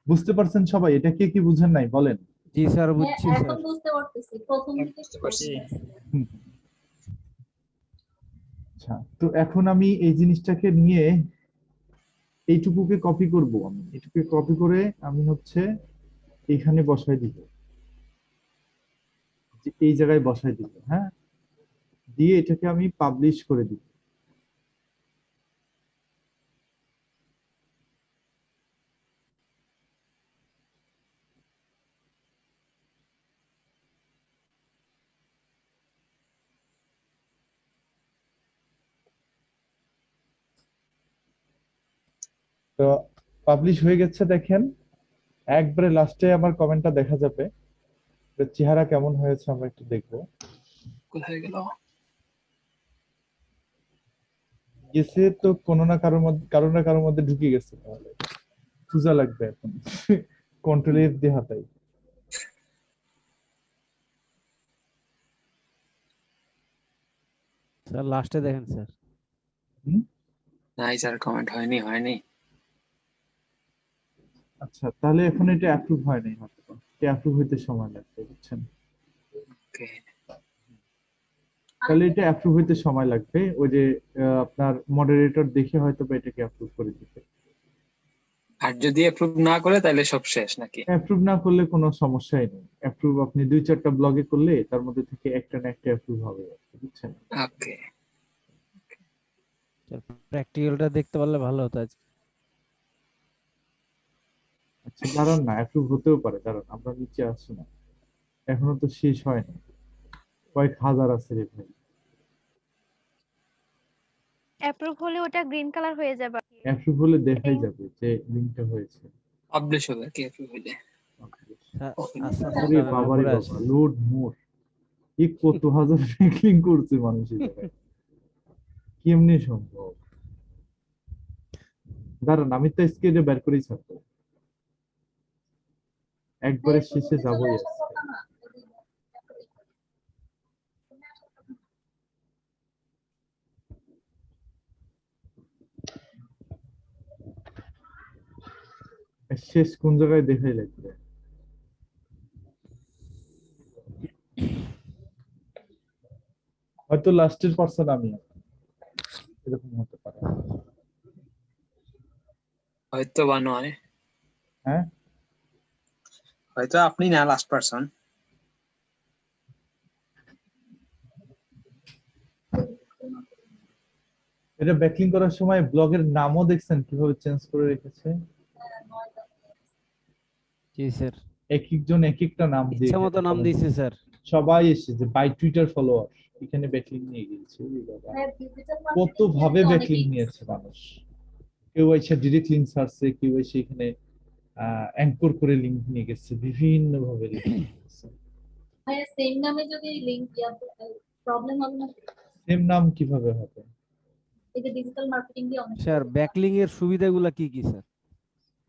বুঝতে পারছেন সবাই? এটা কে কি বুঝেন নাই বলেন? জি স্যার, বুঝছি স্যার। আচ্ছা, তো এখন আমি এই জিনিসটাকে নিয়ে এইটুকুকে কপি করব, আমি এইটুকুকে কপি করে আমি হচ্ছে এখানে বসাই দিব, এই জায়গায় বসাই দিব। হ্যাঁ, দিয়ে এটাকে আমি পাবলিশ করে দিব। তো পাবলিশ হয়ে গেছে দেখেন, একবারে লাস্টে আমার কমেন্টটা দেখা যাবে, এর চেহারা কেমন হয়েছে আমরা একটু দেখবো। কোথায় গেল? গেছে তো কোনো না কারোর মধ্যে ঢুকে গেছে, তাহলে খুঁজা লাগবে এখন। কন্ট্রোল এফ দিয়ে হাতাই। স্যার লাস্টে দেখেন স্যার। নাই স্যার, কমেন্ট হয়নি। আচ্ছা, তাহলে এখন এটা অ্যাপ্রুভ হয় নাই হয়তো, এটা অ্যাপ্রুভ হইতে সময় লাগবে, বুঝছেন? ওকে। তাহলে এটা অ্যাপ্রুভ হইতে সময় লাগবে, ওই যে আপনার মডারেটর দেখে হয়তো বা এটাকে অ্যাপ্রুভ করে দিতে। আর যদি অ্যাপ্রুভ না করে তাহলে সব শেষ নাকি? অ্যাপ্রুভ না করলে কোনো সমস্যাই নেই। অ্যাপ্রুভ আপনি 2-4টা ব্লগে করলে তার মধ্যে থেকে একটা না একটা অ্যাপ্রুভ হবে, বুঝছেন? ওকে। প্র্যাকটিক্যালটা দেখতে পারলে ভালো হতো আজ। আচ্ছা দাঁড়ান না, অ্যাপ্রুভ হতেও পারে, দাঁড়ান আমরা নিচে আসছি না, এখনো তো শেষ হয়নি, কয়েক হাজার আছে রে ভাই। অ্যাপ্রুভ হলে ওটা গ্রিন কালার হয়ে যাবে। অ্যাপ্রুভ হলে দেখাই যাবে যে লিঙ্কটা হয়েছে। পাবলিশ হবে কি অ্যাপ্রুভ হইলে? আস্তে আস্তে আরে টানেন, বাবারে উপরে বাবা, আসেন। লোড মোর, এই কত হাজার ব্যাকলিং করছে মানুষ এই জায়গায়, কেমনে সম্ভব? দাঁড়ান আমি তো স্ক্রিনে বের করেই ছাড়বো, একবারে শেষে যাবোই আজকে। শেষ কোন জায়গায় দেখাই লাগবে? হয়তো লাস্টের পার্সন আমি, এরকম হতে পারে। হয়তো বা নয়, হ্যাঁ হয়তো আপনি না লাস্ট পারসন। এটা ব্যাকলিং করার সময় ব্লগের নামও দেখছেন কিভাবে চেঞ্জ করে রেখেছে? জি স্যার, এক একজন এক একটা নাম দিয়ে ইচ্ছা মতো নাম দিয়েছে স্যার। সবাই এসেছে বাই টুইটার ফলোয়ার, এখানে ব্যাকলিং নিয়ে গিয়েছে। ওরে বাবা, কত ভাবে ব্যাকলিং নিয়েছে মানুষ। কেউ এসে ডিরেক্ট লিংক ছাড়ছে, কেউ এসে এখানে অ্যাঙ্কর করে লিংক নিয়ে গেছে, বিভিন্ন ভাবে লিংক নিয়ে গেছে। ভাইয়া সেম নামে যদি লিংক প্রবলেম হবে না? সেম নাম কিভাবে হবে? এই যে ডিজিটাল মার্কেটিং দিয়ে অনেক স্যার ব্যাকলিং এর সুবিধাগুলো কি কি স্যার?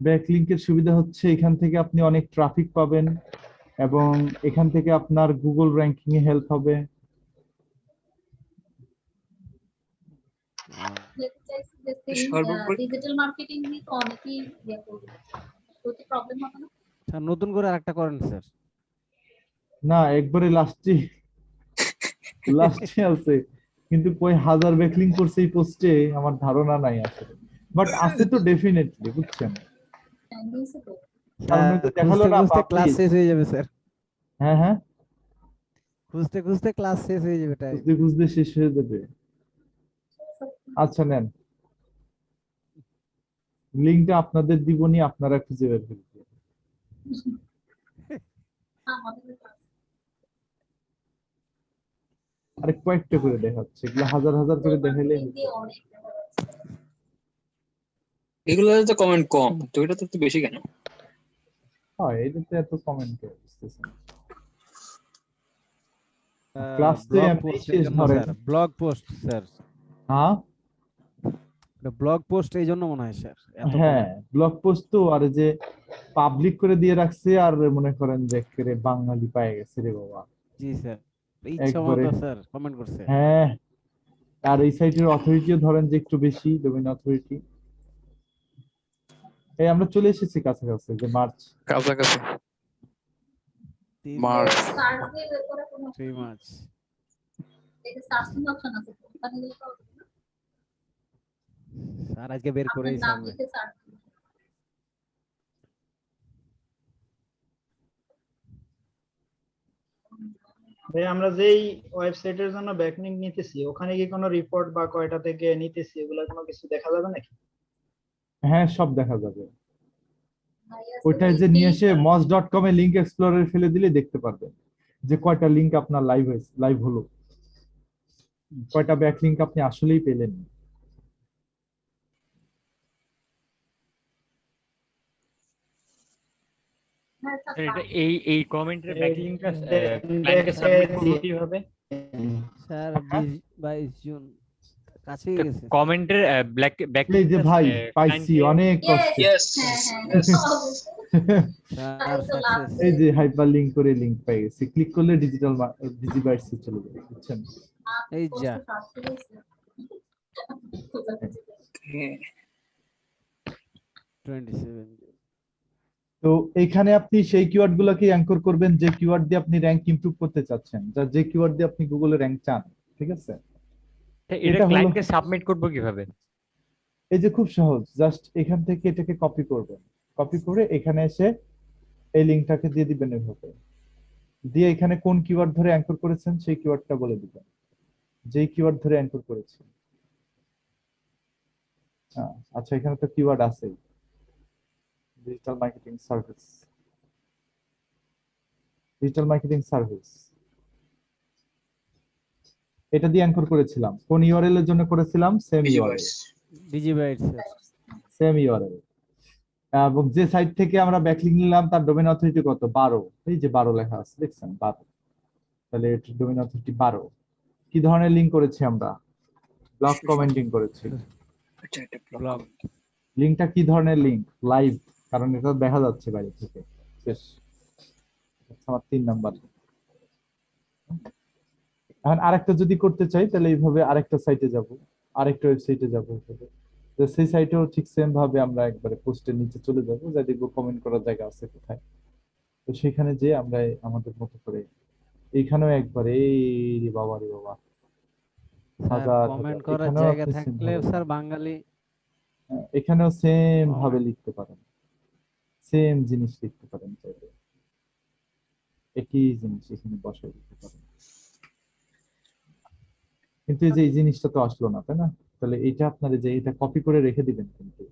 ব্যাকলিংকের সুবিধা হচ্ছে এখান থেকে আপনি অনেক ট্রাফিক পাবেন এবং এখান থেকে আপনার গুগল র্যাঙ্কিং এ হেল্প হবে। ডিজিটাল মার্কেটিং নিয়ে তো অনেকেই ইয়ে করবে, তো প্রবলেম হবে না? স্যার নতুন করে আরেকটা করেন স্যার। না, একবারে লাস্টে আছে, কিন্তু কই হাজার ব্যাকলিং করছে এই পোস্টে আমার ধারণা নাই আসলে, বাট আছে তো ডেফিনেটলি, বুঝছেন? কারণ ওই যে দেখালো খুঁজতে না খুঁজতে ক্লাস পাবলিক। শেষ হয়ে যাবে স্যার, হ্যাঁ হ্যাঁ, খুঁজতে খুঁজতে ক্লাস শেষ হয়ে যাবে টাইম। খুঁজতে খুঁজতে শেষ হয়ে যাবে। আচ্ছা নেন, লিংকটা আপনাদের দিবনি, আপনারা খুঁজে বের করবেন। আরে কয়েকটা করে দেখাচ্ছে, এগুলো হাজার হাজার করে দেখাইলে এগুলো তো কমেন্ট কম, তো এটা তো একটু বেশি কেন? হয়, এটাতে এত কমেন্ট করে বুঝতেছেন। ক্লাস তো এমনি শেষ ধরেন। ব্লগ পোস্ট স্যার, হ্যাঁ ব্লগ পোস্ট এই জন্য মনে হয় স্যার। হ্যাঁ, ব্লগ পোস্ট তো, আর যে পাবলিক করে দিয়ে রাখছে, আর মনে করেন যে একেবারে বাঙালি পায়ে গেছে রে বাবা। জি স্যার, ইচ্ছা একবারে মতো স্যার কমেন্ট করছে। হ্যাঁ, আর এই সাইটের অথরিটিও ধরেন যে একটু বেশি, ডোমেইন অথরিটি। এই আমরা চলে এসেছি কাছাকাছি, যে মার্চ কাছাকাছি। March 3 March. এটা সার্চিং অপশন আছে, ওখানে গেলে পাওয়া যাবে না? স্যার আজকে বের আপনার করেই নাম সামনে। লিখে সার্চ ভাই আমরা যেই ওয়েবসাইটের জন্য ব্যাকলিং নিতেছি, ওখানে কি কোনো রিপোর্ট বা কয়টা থেকে নিতেছি এগুলা কোনো কিছু দেখা যাবে নাকি? হ্যাঁ সব দেখা যাবে। ওইটাই যে নিয়ে এসে moz.com এ লিংক এক্সপ্লোরারে ফেলে দিলে দেখতে পারবেন যে কয়টা লিংক আপনার লাইভ হলো, কয়টা ব্যাকলিংক আপনি আসলেই পেলেন। এটা এই কমেন্টের ব্যাকলিংকটা ক্লায়েন্টকে সাবমিট করব কিভাবে? স্যার 22 জুন কাছে গেছে। কমেন্টের এই যে ভাই পাইছি, অনেক কষ্টে। এই যে হাইপার লিংক করে লিংক পাই গেছি, ক্লিক করলে ডিজিবাইটসে চলে যাবে, বুঝছেন? এই যা 27 জুন। তো এখানে আপনি সেই কিওয়ার্ড গুলোকে অ্যাঙ্কর করবেন যে কিওয়ার্ড দিয়ে আপনি র্যাঙ্ক ইমপ্রুভ করতে চাচ্ছেন, যে কিওয়ার্ড দিয়ে আপনি গুগলে র্যাঙ্ক চান, ঠিক আছে? এটা এটা হলো ক্লায়েন্টকে সাবমিট করব কিভাবে? এই যে খুব সহজ, জাস্ট এখান থেকে এটাকে কপি করবেন, কপি করে এখানে এসে এই লিঙ্কটাকে দিয়ে দিবেন এভাবে, দিয়ে এখানে কোন কিওয়ার্ড ধরে অ্যাঙ্কর করেছেন সেই কিওয়ার্ডটা বলে দিবেন, যেই কিওয়ার্ড ধরে অ্যাঙ্কর করেছেন। আচ্ছা, এখানে তো কিওয়ার্ড আছে, digital marketing service, digital marketing service, এটা দিয়ে অ্যাঙ্কর করেছিলাম। কোন ইউআরএল এর জন্য করেছিলাম? Same URL, Digibyte sir. Same URL. এবং যে সাইট থেকে আমরা ব্যাকলিংক নিলাম তার ডোমেইন অথরিটি কত? 12। এই যে 12 লেখা আছে, দেখছেন 12। তাহলে এর ডোমেইন অথরিটি 12। কি ধরনের লিংক করেছি আমরা? ব্লগ কমেন্টিং করেছি। আচ্ছা, এটা ব্লগ। লিংকটা কি ধরনের লিংক? লাইভ, কারণ এটা দেখা যাচ্ছে বাইরে থেকে। শেষ। আচ্ছা, আমার 3 নাম্বার। এখন আরেকটা যদি করতে চাই তাহলে এইভাবে আরেকটা সাইটে যাব, আরেকটা ওয়েবসাইটে যাব। তো সেই সাইটেও ঠিক সেম ভাবে আমরা একবারে পোস্টের নিচে চলে যাব, যা দেখবো কমেন্ট করার জায়গা আছে কোথায়। তো সেখানে যে আমরা আমাদের মতো করে এইখানেও একবারে এই রে বাবা রে বাবা, স্যার হাজার কমেন্ট হাজার। করার এখানেও জায়গা আপনি same থাকলে ভাবে স্যার বাঙালি এখানেও সেম ভাবে comment। লিখতে পারেন, সেম জিনিস লিখতে পারেন, চাইলে একই জিনিস এখানে বসায় দিতে পারেন। কিন্তু এই যে এই জিনিসটা তো আসলো না, তাই না? তাহলে এইটা আপনার যে এটা কপি করে রেখে দিবেন, কিন্তু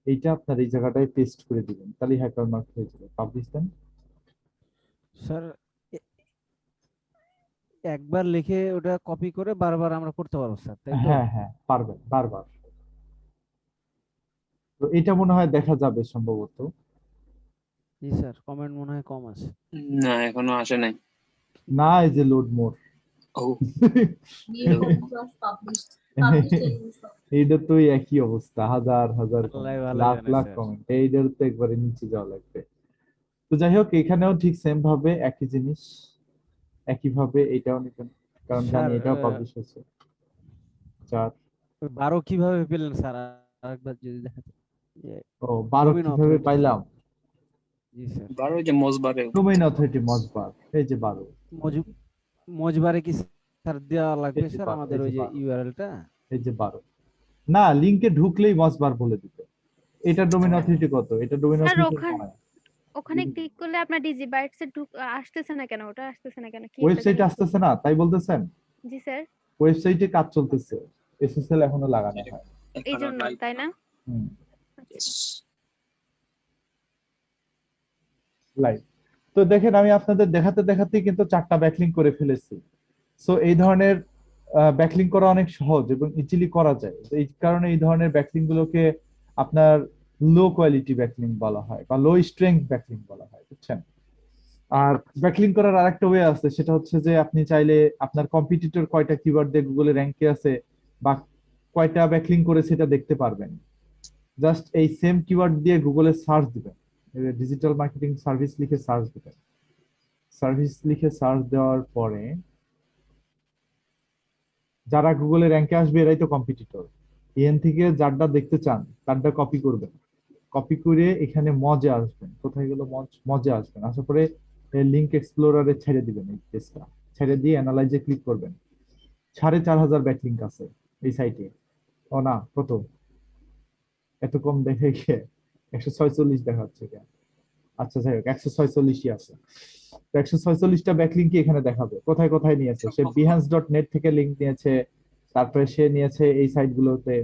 এইটা আপনার এই জায়গাটায় পেস্ট করে দিবেন, তাহলে হ্যাকার মার্ক হয়ে যাবে। পাবলিশ দেন। স্যার একবার লিখে ওটা কপি করে বারবার আমরা করতে পারবো স্যার, তাই তো? হ্যাঁ হ্যাঁ, পারবেন বারবার। তো এটা মনে হয় দেখা যাবে সম্ভবত। জি স্যার, কমেন্ট মনে হয় কম আছে। না, এখনো আসে নাই। না, এই যে লোড মোর। ও New was published. Published in this. এইটা তো একই অবস্থা, হাজার হাজার আল্লাহ comment, ভালো লাখ জানে লাখ স্যার। কমেন্ট, এইটার তো একবারে নিচে যাওয়া লাগবে। তো যাই হোক, এখানেও ঠিক সেম ভাবে একই জিনিস, একই ভাবে এটাও নিবেন, কারণ জানি স্যার এটাও পাবলিশ হয়েছে। 4 12 কিভাবে পেলেন স্যার? আরেকবার যদি দেখাতেন। ও 12 Domain কিভাবে authority, পাইলাম? জি স্যার। 12 যে মজবারে ডোমেইন অথরিটি মজবার, এই যে 12। মজবারে কি স্যার দেওয়া লাগবে এই যে স্যার 12, আমাদের এই ওই যে যে 12, ইউআরএলটা? এই যে 12। না, লিংকে ঢুকলেই মজবার বলে দিবে। এটা ডোমেইন অথরিটি কত? এটা ডোমেইন স্যার অথরিটি ওখানে ক্লিক করলে আপনার ডিজিবাইটস এ আসতেছে না কেন? ওটা আসতেছে না কেন? কি একটা ওয়েবসাইট জানি আসতেছে না তাই বলতেছেন? জি স্যার, ওয়েবসাইটে কাজ চলতেছে, এসএসএল এখনো লাগানো হয়। এই জন্য তাই না? হুম, আচ্ছা। লাইভ। তো দেখেন, আমি আপনাদের দেখাতে দেখাতেই কিন্তু 4টা ব্যাকলিংক করে ফেলেছি। সো এই ধরনের ব্যাকলিংক করা অনেক সহজ এবং ইজিলি করা যায়। এই কারণে এই ধরনের ব্যাকলিংক গুলোকে আপনার লো কোয়ালিটি ব্যাকলিংক বলা হয় বা লো স্ট্রেংথ ব্যাকলিংক বলা হয়, বুঝছেন? আর ব্যাকলিংক করার আরেকটা ওয়ে আছে, সেটা হচ্ছে যে আপনি চাইলে আপনার কম্পিটিটর কয়টা কিওয়ার্ড দিয়ে গুগলে র্যাঙ্কে আছে বা কয়টা ব্যাকলিংক করেছে এটা দেখতে পারবেন। জাস্ট এই সেম কিওয়ার্ড দিয়ে গুগলে সার্চ দিবেন, ডিজিটাল মার্কেটিং সার্ভিস লিখে সার্চ দিবেন। সার্ভিস লিখে সার্চ দেওয়ার পরে যারা গুগলে র্যাঙ্কে আসবে এরাই তো কম্পিটিটর। এখান থেকে যারটা দেখতে চান তারটা কপি করবেন, কপি করে এখানে মজে আসবেন। কোথায় গেল মজ? মজে আসবেন, আসার পরে লিংক এক্সপ্লোরারে ছেড়ে দিবেন, এই পেজটা ছেড়ে দিয়ে অ্যানালাইজে ক্লিক করবেন। 4500 ব্যাকলিংক আছে এই সাইটে। ও না, কত এত কম দেখে গিয়ে 146 দেখাচ্ছে কেন? আচ্ছা যাই হোক, 146ই আছে। 146টা ব্যাকলিংকই এখানে দেখাবে। কোথায় কোথায় নিয়েছে? সে behance.net থেকে লিংক নিয়েছে, তারপরে সে নিয়েছে এই সাইটগুলোতে,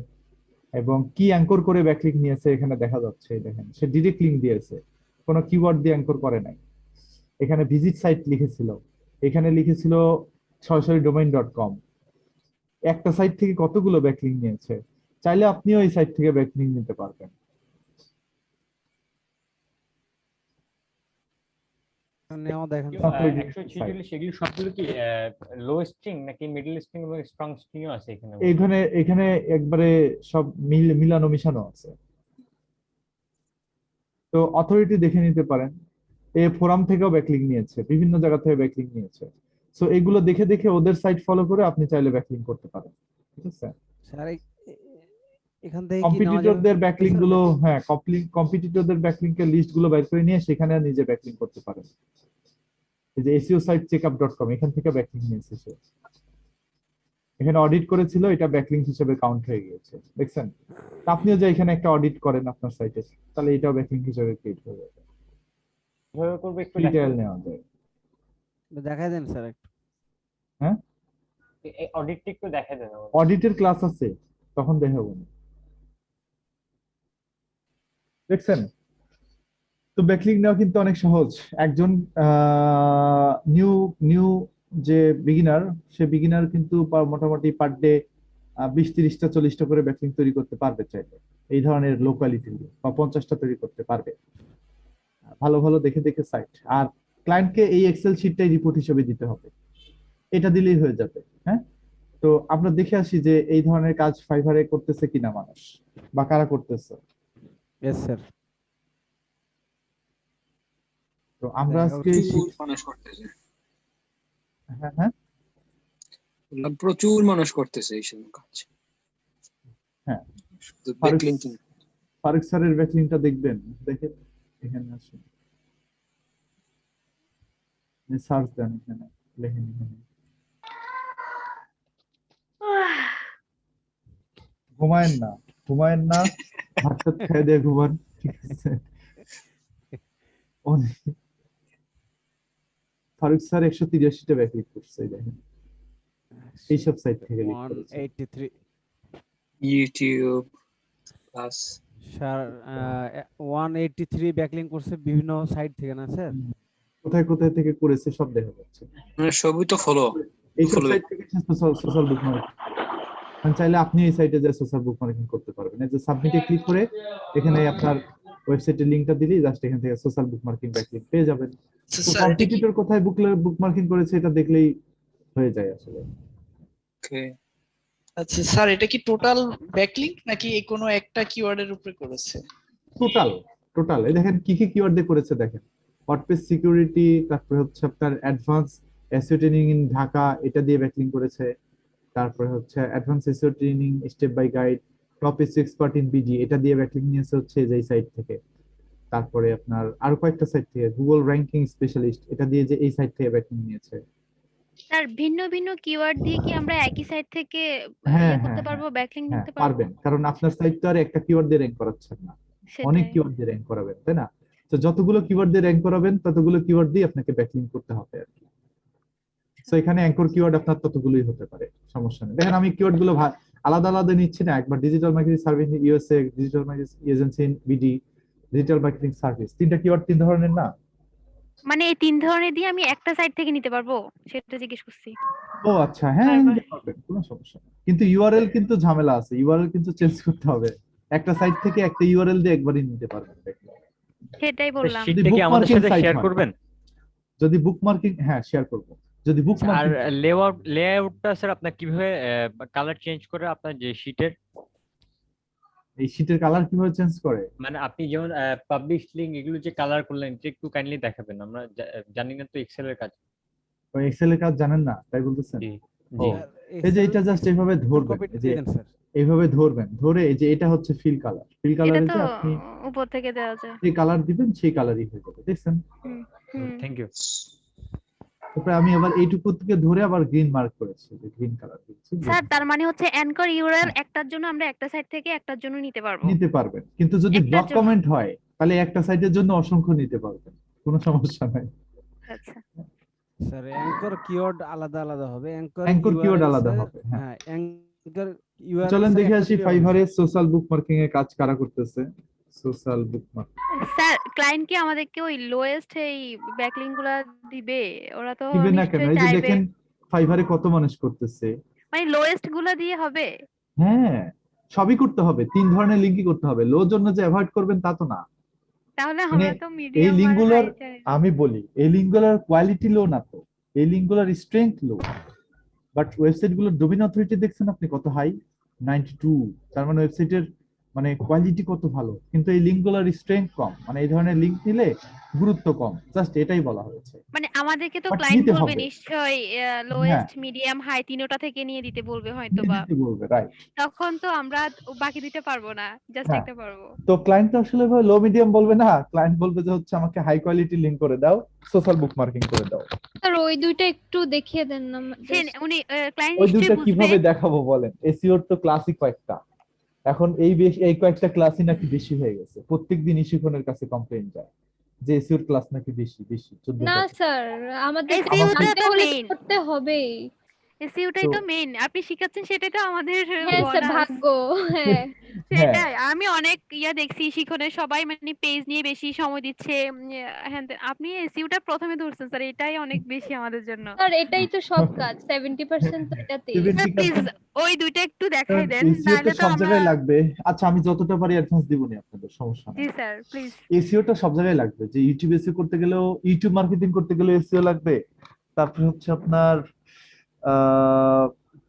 এবং কি অ্যাঙ্কর করে ব্যাকলিংক নিয়েছে এখানে দেখা যাচ্ছে। দেখেন, সে ডিরেক্ট লিংক দিয়েছে, কোনো কিওয়ার্ড দিয়ে অ্যাঙ্কর করে নাই। এখানে ভিজিট সাইট লিখেছিল, এখানে লিখেছিল সরাসরি domain.com। একটা সাইট থেকে কতগুলো ব্যাকলিংক নিয়েছে। চাইলে আপনিও এই সাইট থেকে ব্যাকলিংক নিতে পারবেন। নেওয়া দেখেন Not really 146 সেগুলো সবগুলো কি লো স্ট্রিং নাকি মিডল স্ট্রিং এবং স্ট্রং স্ট্রিংও আছে এখানে? এখানে এখানে একবারে সব মিলানো মিশানো আছে। তো অথরিটি দেখে নিতে পারেন। এই ফোরাম থেকেও ব্যাকলিংক নিয়েছে, বিভিন্ন জায়গা থেকে ব্যাকলিংক নিয়েছে। সো এগুলো দেখে দেখে ওদের সাইট ফলো করে আপনি চাইলে ব্যাকলিংক করতে পারেন, ঠিক আছে? স্যার এখান থেকে কি নেওয়া যাবে কম্পিটিটরদের ব্যাকলিংক স্যার? গুলো, হ্যাঁ কম্পিটিটরদের ব্যাকলিংকের লিস্ট গুলো বের করে নিয়ে সেখানে নিজে ব্যাকলিংক করতে পারেন। এই যে এসইও সাইট checkup.com এখান থেকে ব্যাকলিংক নিয়েছে সে, এখানে অডিট করেছিল, এটা ব্যাকলিংক হিসেবে কাউন্ট হয়ে গিয়েছে, দেখছেন? তা আপনিও যে এখানে একটা অডিট করেন আপনার সাইটে, তাহলে এটাও ব্যাকলিংক হিসেবে ক্রিয়েট হয়ে যাবে, কিভাবে করবো একটু ডিটেইল নেওয়া যায়। দেখাই দেন স্যার একটু। হ্যাঁ, অডিটটা একটু দেখাই দেন আমাকে। অডিটের ক্লাস আছে, তখন দেখাবো না, দেখছেন? তো ব্যাকলিংক নেওয়া কিন্তু অনেক সহজ। একজন নিউ যে বিগিনার, সে বিগিনার কিন্তু মোটামুটি পার ডে 20-30টা 40টা করে ব্যাকলিংক তৈরি করতে পারবে চাইলে, এই ধরনের লোকালিটি বা 50টা তৈরি করতে পারবে, ভালো ভালো দেখে দেখে সাইট। আর ক্লায়েন্টকে এই এক্সেল শিটটাই রিপোর্ট হিসেবে দিতে হবে, এটা দিলেই হয়ে যাবে। হ্যাঁ, তো আমরা দেখে আসি যে এই ধরনের কাজ ফাইভারে করতেছে কিনা মানুষ, বা কারা করতেছে। Yes sir. তো আমরা আজকে প্রচুর মানুষ করতেছে, হ্যাঁ হ্যাঁ বললাম প্রচুর মানুষ করতেছে এইসব কাজ। হ্যাঁ, শুধু backlinking। ফারুক স্যারের ব্যাকলিংকটা দেখবেন, দেখে এখানে আসুন, সার্চ দেন, এখানে লেখেন, এখানে ঘুমায়েন না, ঘুমায়েন না, ভাত টাত খেয়ে দিয়ে ঘুমান, ঠিক আছে? ফারুক স্যার 183টা ব্যাকলিংক করছে, এই দেখেন এইসব সাইট থেকে লিংক করেছে। 183 ইউটিউব প্লাস স্যার 183 ব্যাকলিংক করছে বিভিন্ন সাইট থেকে না স্যার? কোথায় কোথায় থেকে করেছে সব দেখা যাচ্ছে, মানে সবই তো ফলো। এইসব সাইট থেকে সোশ্যাল বুকমার্কিং, চাইলে আপনি এই সাইটে যে সোশ্যাল বুকমার্কিং করতে পারবেন। এই যে সাবমিটে ক্লিক করে এখানে আপনার ওয়েবসাইটের লিংকটা দিলেই জাস্ট এখান থেকে সোশ্যাল বুকমার্কিং ব্যাকলিংক পেয়ে যাবেন। তো কম্পিটিটর কোথায় বুকমার্কিং করেছে এটা দেখলেই হয়ে যায় আসলে। ওকে, আচ্ছা স্যার, এটা কি টোটাল ব্যাকলিংক নাকি কোনো একটা কিওয়ার্ডের উপরে করেছে? টোটাল এই দেখেন কি কি কিওয়ার্ড দিয়ে করেছে, দেখেন ওয়ার্ডপ্রেস সিকিউরিটি, তারপরে হচ্ছে আপনার advance SEO training in Dhaka, এটা দিয়ে ব্যাকলিংক করেছে। তারপরে হচ্ছে advance SEO training step by guide, top SEO expert in BD, এটা দিয়ে ব্যাকলিংক নিয়েছে হচ্ছে যেই সাইট থেকে। তারপরে আপনার আরো কয়েকটা সাইট থেকে গুগল র্যাঙ্কিং স্পেশালিস্ট, এটা দিয়ে যে এই সাইট থেকে ব্যাকলিংক নিয়েছে। স্যার ভিন্ন ভিন্ন কিওয়ার্ড দিয়ে কি আমরা একই সাইট থেকে হ্যাঁ ইয়ে করতে হ্যাঁ পারবো, ব্যাকলিংক হ্যাঁ নিতে পারবো? পারবেন, কারণ আপনার সাইট তো আর একটা কিওয়ার্ড দিয়ে র্যাঙ্ক করাচ্ছেন না, অনেক সেটাই। কিওয়ার্ড দিয়ে র্যাঙ্ক করাবেন, তাই না? তো যতগুলো কিওয়ার্ড দিয়ে র্যাঙ্ক করাবেন ততগুলো কিওয়ার্ড দিয়ে আপনাকে ব্যাকলিংক করতে হবে আর কি। তো এখানে অ্যাঙ্কর কিওয়ার্ড আপনার ততগুলোই হতে পারে, সমস্যা নেই। দেখেন আমি কিওয়ার্ড গুলো আলাদা আলাদা নিচ্ছি না, একবার digital marketing service USA, digital marketing agency in BD, digital marketing service, তিনটা কিওয়ার্ড তিন ধরনের না? মানে এই তিন ধরনের দিয়ে আমি একটা সাইট থেকে নিতে পারবো, সেটা জিজ্ঞেস করছি। ও আচ্ছা, হ্যাঁ বারবার। নিতে পারবেন, কোনো সমস্যা নেই, কিন্তু ইউআরএল কিন্তু ঝামেলা আছে, ইউআরএল কিন্তু চেঞ্জ করতে হবে। একটা সাইট থেকে একটা ইউআরএল দিয়ে একবারই নিতে পারবেন। সেটাই বললাম। শীটটা কি আমাদের সাথে শেয়ার করবেন? যদি বুকমার্কিং, হ্যাঁ শেয়ার করব। যদি আর বুকমার্কিং লেআউটটা স্যার আপনার কিভাবে কালার চেঞ্জ করে আপনার যে শীটের? এই শীটের কালার কিভাবে চেঞ্জ করে? মানে আপনি যেমন পাবলিশ লিংক এগুলো যে কালার করলেন, এটা একটু কাইন্ডলি দেখাবেন, আমরা জানি না তো এক্সেল এর কাজ। ওই এক্সেল এর কাজ জানেন না তাই বলতেছেন? জি ও, এই যে এটা জাস্ট এইভাবে ধরবেন, এই যে এইভাবে ধরবেন, ধরে এই যে এটা হচ্ছে ফিল কালার, ফিল এটা কালারে তো যে আপনি উপর থেকে দেওয়া যায়। যে কালার দিবেন সেই কালারই হয়ে যাবে, দেখছেন? Thank you. তারপরে আমি আবার এইটুকু থেকে ধরে আবার গ্রিন মার্ক করেছি, যে গ্রিন কালার দিচ্ছি। স্যার তার মানে হচ্ছে অ্যাঙ্কর ইউআরএল একটার জন্য আমরা একটা সাইট থেকে একটার জন্য নিতে পারবো। নিতে পারবেন, কিন্তু যদি একটার ব্লক জন্য। কমেন্ট হয় তাহলে একটা সাইটের জন্য অসংখ্য নিতে পারবেন, কোনো সমস্যা নাই। আচ্ছা স্যার অ্যাঙ্কর কিওয়ার্ড আলাদা আলাদা হবে, অ্যাঙ্কর কিওয়ার্ড আলাদা হবে, হ্যাঁ। হ্যাঁ অ্যাঙ্কর ইউআরএল। চলেন দেখে আসি ফাইভারে সোশ্যাল বুকমার্কিং এর কাজ কারা করতেছে। সোশ্যাল বুকমার্ক, স্যার ক্লায়েন্ট কি আমাদেরকে ওই লোয়েস্ট এই ব্যাকলিংক গুলা দিবে? ওরা তো দিবে না কেন? নিশ্চয়ই এই যে চাইবে। দেখেন ফাইভারে কত মানুষ করতেছে। মানে লোয়েস্ট গুলা দিয়ে হবে? হ্যাঁ, সবই করতে হবে, তিন ধরনের লিংকই করতে হবে। লো জন্য যে অ্যাভয়েড করবেন তা তো না। তাহলে মানে আমরা তো এই মিডিয়াম আর লিঙ্কগুলোর, হাই চাই। আমি বলি এই লিঙ্কগুলোর কোয়ালিটি লো না তো, এই লিঙ্কগুলোর স্ট্রেংথ লো, বাট ওয়েবসাইট গুলোর ডোমেইন অথরিটি দেখছেন আপনি কত হাই, 92। তার মানে ওয়েবসাইটের মানে কোয়ালিটি কত ভালো, কিন্তু এই লিঙ্কগুলোর স্ট্রেংথ কম, মানে এই ধরনের লিঙ্ক নিলে গুরুত্ব কম, জাস্ট এটাই বলা হয়েছে। মানে আমাদেরকে তো বাট ক্লায়েন্ট নিতে বলবে হবে। নিশ্চয়ই হ্যাঁ, লোয়েস্ট মিডিয়াম হাই তিনটা থেকে নিয়ে দিতে বলবে হয়তোবা, দিতে বলবে, রাইট। তখন তো আমরা বাকি দিতে পারবো না, জাস্ট হ্যাঁ, একটা পারবো। তো ক্লায়েন্ট তো আসলে লো মিডিয়াম বলবে না, ক্লায়েন্ট বলবে যে হচ্ছে আমাকে হাই কোয়ালিটি লিঙ্ক করে দাও, সোশ্যাল বুকমার্কিং করে দাও। স্যার ওই দুইটা একটু দেখিয়ে দেন না সে উনি ক্লায়েন্ট ওই দুইটা নিশ্চয়ই বুঝবে। কিভাবে দেখাবো বলেন? এসইওর তো ক্লাসই কয়েকটা, এখন এই কয়েকটা ক্লাসই নাকি বেশি হয়ে গেছে, প্রত্যেকদিন ইস্যুখনের কাছে কমপ্লেইন যায় যে এসইওর ক্লাস নাকি বেশি 14 না স্যার, আমাদের SEO টা জানতে তো হলে তো main। করতে হবেই। এসইওটাই তো তো মেইন, আপনি শিখাচ্ছেন সেটাই তো আমাদের হ্যাঁ স্যার, bonus। ভাগ্য। হ্যাঁ সেটাই, আমি অনেক দেখছি শিখনে সবাই মানে পেজ নিয়ে বেশি সময় দিচ্ছে, হ্যাঁ আপনি এসইওটা প্রথমে ধরছেন স্যার, এটাই অনেক বেশি আমাদের জন্য। স্যার এটাই তো সব কাজ, 70% তো এটাতেই। 70 প্লিজ ওই দুইটা একটু দেখাই দেন, এসইও তো নাহলে তো সব আমরা। জায়গায় লাগবে। আচ্ছা, আমি যতটা পারি অ্যাডভান্স দিবনি আপনাদের, সমস্যা জি নেই। Sir please. এসইওটা সব জায়গায় লাগবে, যে ইউটিউব এসইও করতে গেলেও, ইউটিউব মার্কেটিং করতে গেলেও এসইও লাগবে, তারপরে হচ্ছে আপনার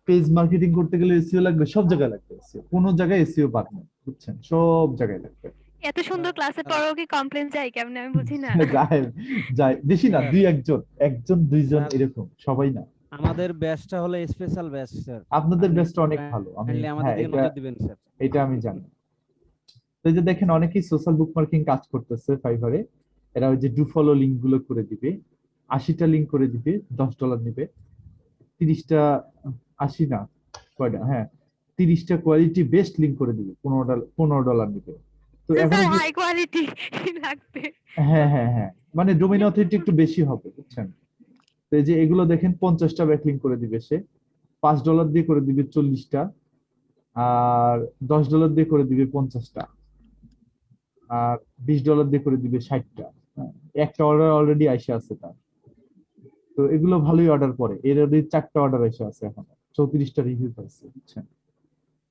পেজ মার্কেটিং করতে গেলে এসইও লাগবে, সব জায়গায় লাগবে এসইও, কোনো জায়গায় এসইও বাদ নেই, বুঝছেন, সব জায়গায় লাগবে। এত সুন্দর ক্লাসের পরেও কি কমপ্লেন যায় কেমনে আমি বুঝি না। যায় যায় বেশি না, দুই একজন দুইজন স্যার, এরকম, সবাই না। আমাদের ব্যাচটা হলো স্পেশাল ব্যাচ স্যার, আপনাদের ব্যাচটা অনেক ভালো, আমি আমাদের হ্যাঁ দিকে নজর দিবেন স্যার। এটা আমি জানি। তো এই যে দেখেন অনেকেই সোশ্যাল বুকমার্কিং কাজ করতেছে ফাইভারে, এরা ওই যে ডু ফলো লিঙ্ক গুলো করে দিবে, 80টা লিঙ্ক করে দিবে, $10 নিবে, 30টা 80 না কয়টা, হ্যাঁ 30টা কোয়ালিটি বেস্ট লিঙ্ক করে দিবে, $15 নিবে। তো এখন স্যার হাই কোয়ালিটি লাগবে। হ্যাঁ মানে ডোমেইন অথরিটি একটু বেশি হবে, বুঝছেন। তো এই যে এগুলো দেখেন 50টা ব্যাকলিঙ্ক করে দিবে সে, $5 দিয়ে করে দিবে 40টা, আর $10 দিয়ে করে দিবে 50টা, আর $20 দিয়ে করে দিবে 60টা। একটা অর্ডার অলরেডি আইসা আছে তার, তো এগুলো ভালোই অর্ডার করে, এর অলরেডি 4টা অর্ডার এসে আছে, এখন 34টা রিভিউ পাইছে, বুঝছেন।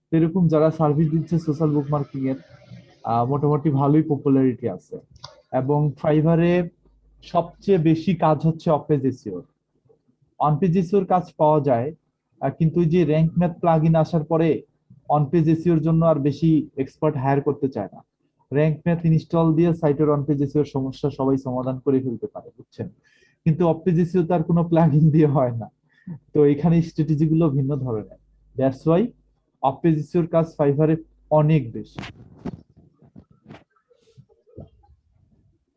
তো এরকম যারা সার্ভিস দিচ্ছে সোশ্যাল বুকমার্কিং এর, মোটামুটি ভালোই পপুলারিটি আছে। এবং ফাইভারে সবচেয়ে বেশি কাজ হচ্ছে অফপেজ এসইও, অনপেজ এসইওর কাজ পাওয়া যায়, কিন্তু ওই যে র্যাঙ্ক ম্যাথ প্লাগইন আসার পরে অনপেজ এসইওর জন্য আর বেশি এক্সপার্ট হায়ার করতে চায় না। র্যাঙ্ক ম্যাথ ইনস্টল দিয়ে সাইটের অনপেজ এসইওর সমস্যা সবাই সমাধান করে ফেলতে পারে, বুঝছেন, কিন্তু অফপেজ এসইও তার কোনো প্লাগইন দিয়ে হয় না। তো এখানে স্ট্র্যাটেজি গুলো ভিন্ন ধরনের, দ্যাটস ওয়াই অফপেজ এসইওর কাজ ফাইভারে অনেক বেশি।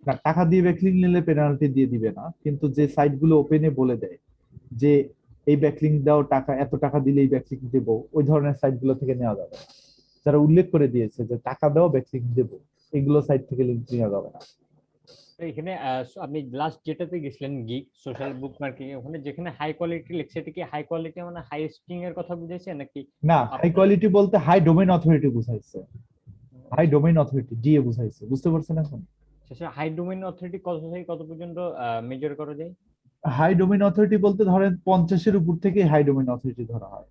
না, টাকা দিয়ে ব্যাকলিং নিলে পেনাল্টি দিয়ে দিবে না, কিন্তু যে সাইট গুলো ওপেনে বলে দেয় যে এই ব্যাকলিং দাও, টাকা এত টাকা দিলে এই ব্যাকলিং দেবো, ওই ধরনের সাইট গুলো থেকে নেওয়া যাবে না। যারা উল্লেখ করে দিয়েছে যে টাকা দাও ব্যাকলিং দেবো, এগুলো সাইট থেকে লিঙ্ক নেওয়া যাবে না। তো এখানে আপনি লাস্ট যেটাতে গেছিলেন গিগ সোশ্যাল বুক মার্কেটিং, ওখানে যেখানে হাই কোয়ালিটি লিখছে, এটা কি হাই কোয়ালিটি মানে হাই স্ট্রিং এর কথা বুঝাইছে নাকি? না, হাই কোয়ালিটি বলতে হাই ডোমেইন অথরিটি বুঝাইছে, হাই ডোমেইন অথরিটি ডিএ বুঝাইছে, বুঝতে পারছেন এখন? শেষে হাই ডোমেইন অথরিটি কত থেকে কত পর্যন্ত মেজার করা যায়? হাই ডোমেইন অথরিটি বলতে ধরেন 50-এর উপর থেকে হাই ডোমেইন অথরিটি ধরা হয়।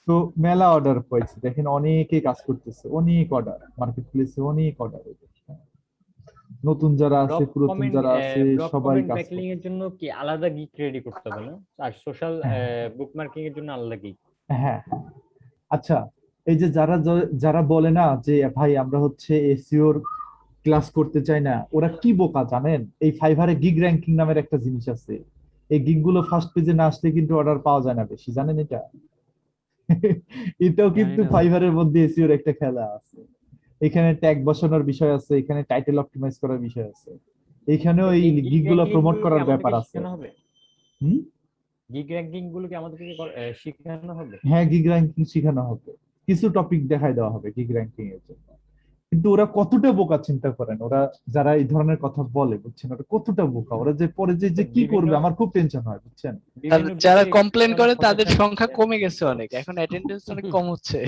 তো মেলা অর্ডার পাইছে, দেখেন অনেকে কাজ করতেছে, অনেক অর্ডার মার্কেট প্লেসে, অনেক অর্ডার। নতুন যারা আছে, পুরাতন যারা আছে, সবাই কাজ ব্যাকলিং এর জন্য কি আলাদা গিগ রেডি করতে হবে না, আর সোশ্যাল বুকমার্কিং এর জন্য আলাদা গিগ? হ্যাঁ, আচ্ছা, এই যে যারা বলে না যে ভাই আমরা হচ্ছে এসইওর ক্লাস করতে চাই না, ওরা কি বোকা জানেন? এই ফাইভারে গিগ র্যাঙ্কিং নামের একটা জিনিস আছে, এই গিগ গুলো ফার্স্ট পেজে না আসলে কিন্তু অর্ডার পাওয়া যায় না বেশি, জানেন এটা? এটাও কিন্তু ফাইভারের মধ্যে এসইওর একটা খেলা আছে। এখানে ট্যাগ বসানোর বিষয় আছে, এখানে টাইটেল অপটিমাইজ করার বিষয় আছে, এখানেও এই গিগ গুলো প্রমোট করার ব্যাপার আছে। গিগ র্যাঙ্কিং গুলো কি আমাদেরকে শেখানো হবে? হ্যাঁ, গিগ র্যাঙ্কিং শেখানো হবে, কিছু টপিক দেখাই দেওয়া হবে গিগ র্যাঙ্কিং এর জন্য। কিন্তু ওরা কতটা বোকা চিন্তা করেন, ওরা যারা এই ধরনের কথা বলে, বুঝছেন, ওরা কতটা বোকা, ওরা যে পরে যে কি করবে আমার খুব টেনশন হয়, বুঝছেন। যারা কমপ্লেন করে তাদের সংখ্যা কমে গেছে অনেক, এখন অ্যাটেন্ডেন্স অনেক কম হচ্ছে,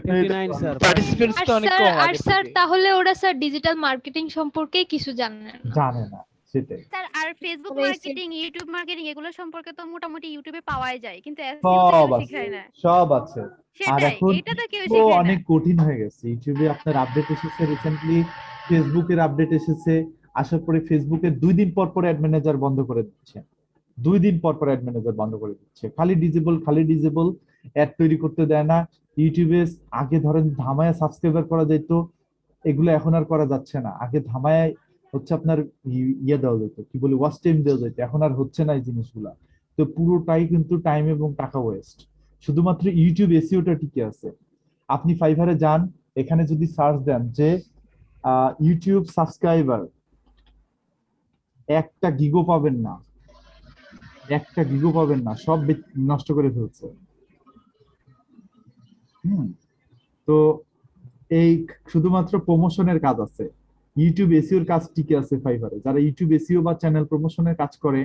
59 স্যার, পার্টিসিপেন্টস তো অনেক কম আর আগে স্যার থেকে। তাহলে ওরা স্যার ডিজিটাল মার্কেটিং সম্পর্কে কিছু জানে না, সেটাই। স্যার আর ফেসবুক মার্কেটিং, ইউটিউব মার্কেটিং এগুলো সম্পর্কে তো মোটামুটি ইউটিউবে পাওয়াই যায়, কিন্তু সব এসইও আছে, শেখায় না। সব আছে। আর সেটাই, এখন এটা তো কেউ শেখায় না। অনেক কঠিন হয়ে গেছে, ইউটিউবে আপনার আপডেট এসেছে রিসেন্টলি, ফেসবুকের আপডেট এসেছে, আসার পরে ফেসবুকে 2 দিন পর পর অ্যাড ম্যানেজার বন্ধ করে দিচ্ছে, 2 দিন পর পর অ্যাড ম্যানেজার বন্ধ করে দিচ্ছে, খালি ডিজেবল অ্যাড তৈরি করতে দেয় না। ইউটিউবে আগে ধরেন ধামায়া সাবস্ক্রাইবার করা যেত, এগুলো এখন আর করা যাচ্ছে না। আগে ধামায় হচ্ছে আপনার ইয়ে দেওয়া যেত, কি বলে, ওয়াচ টাইম দেওয়া যেত, এখন আর হচ্ছে না এই জিনিসগুলা। তো পুরোটাই কিন্তু টাইম এবং টাকা ওয়েস্ট। শুধুমাত্র ইউটিউব এসইওটা টিকে আছে। আপনি ফাইভারে যান, এখানে যদি সার্চ দেন যে ইউটিউব সাবস্ক্রাইবার, একটা গিগো পাবেন না, সব নষ্ট করে ফেলছে। তো এই শুধুমাত্র প্রমোশনের কাজ আছে, ইউটিউব এসইওর কাজ টিকে আছে ফাইভারে। যারা ইউটিউব এসইও বা চ্যানেল প্রমোশনের কাজ করে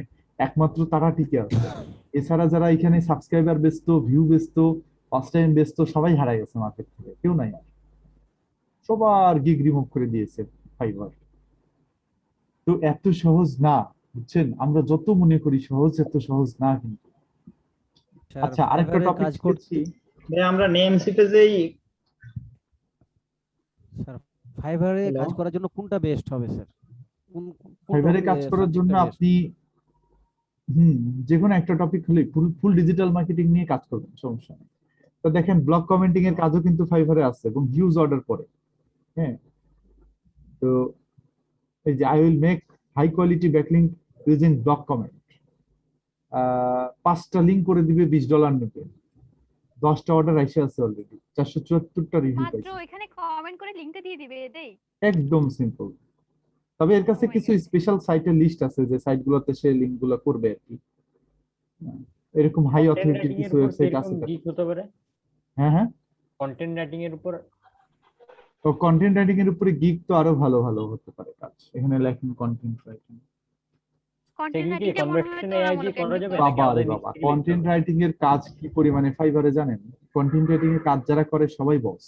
একমাত্র তারা টিকে আছে। এছাড়া যারা এখানে সাবস্ক্রাইবার ব্যস্ত, ভিউ ব্যস্ত, ওয়াচ টাইম ব্যস্ত, সবাই হারাই গেছে মার্কেট থেকে, কেউ নাই আর। সবার গিগ রিমুভ করে দিয়েছে ফাইবার। তো এত সহজ না, বুঝছেন? আমরা যত মনে করি সহজ, এত সহজ না কিন্তু। আচ্ছা, আরেকটা টপিক কাজ করছি ভাই, আমরা নেম সিপেজেই স্যার। ফাইবারে কাজ করার জন্য কোনটা বেস্ট হবে স্যার? ফাইবারে কাজ করার জন্য আপনি যে কোনো একটা টপিক হলে ফুল ডিজিটাল মার্কেটিং নিয়ে কাজ করবেন, সমস্যা নেই। তো দেখেন, ব্লগ কমেন্টিং এর কাজও কিন্তু ফাইবারে আছে এবং হিউজ অর্ডার পড়ে। হ্যাঁ, তো এই যে I will make high quality backlink using blog comment, 5টা লিংক করে দিবে, $20 নেবে, 10টা অর্ডার এসে আছে অলরেডি, 474টা রিভিউ মাত্র পাইছে। এখানে কমেন্ট করে লিংকটা দিয়ে দিবে এটাই। একদম সিম্পল। তবে এর কাছে কিছু স্পেশাল সাইটের লিস্ট আছে, যে সাইটগুলোতে সে লিংকগুলো করবে আর কি। এরকম হাই অথরিটির কিছু ওয়েবসাইট আছে। গিগ হতে পারে। হ্যাঁ, কন্টেন্ট রাইটিং এর উপর। তো কন্টেন্ট রাইটিং এর উপরে গিগ তো আরো ভালো ভালো হতে পারে কাজ। এখানে লেখেন content writing. Content writing conversion AI দিয়ে করা যাবে? বাবা রে বাবা, কন্টেন্ট রাইটিং এর কাজ কি পরিমাণে ফাইবারে জানেন? কন্টেন্ট রাইটিং এর কাজ যারা করে সবাই বস।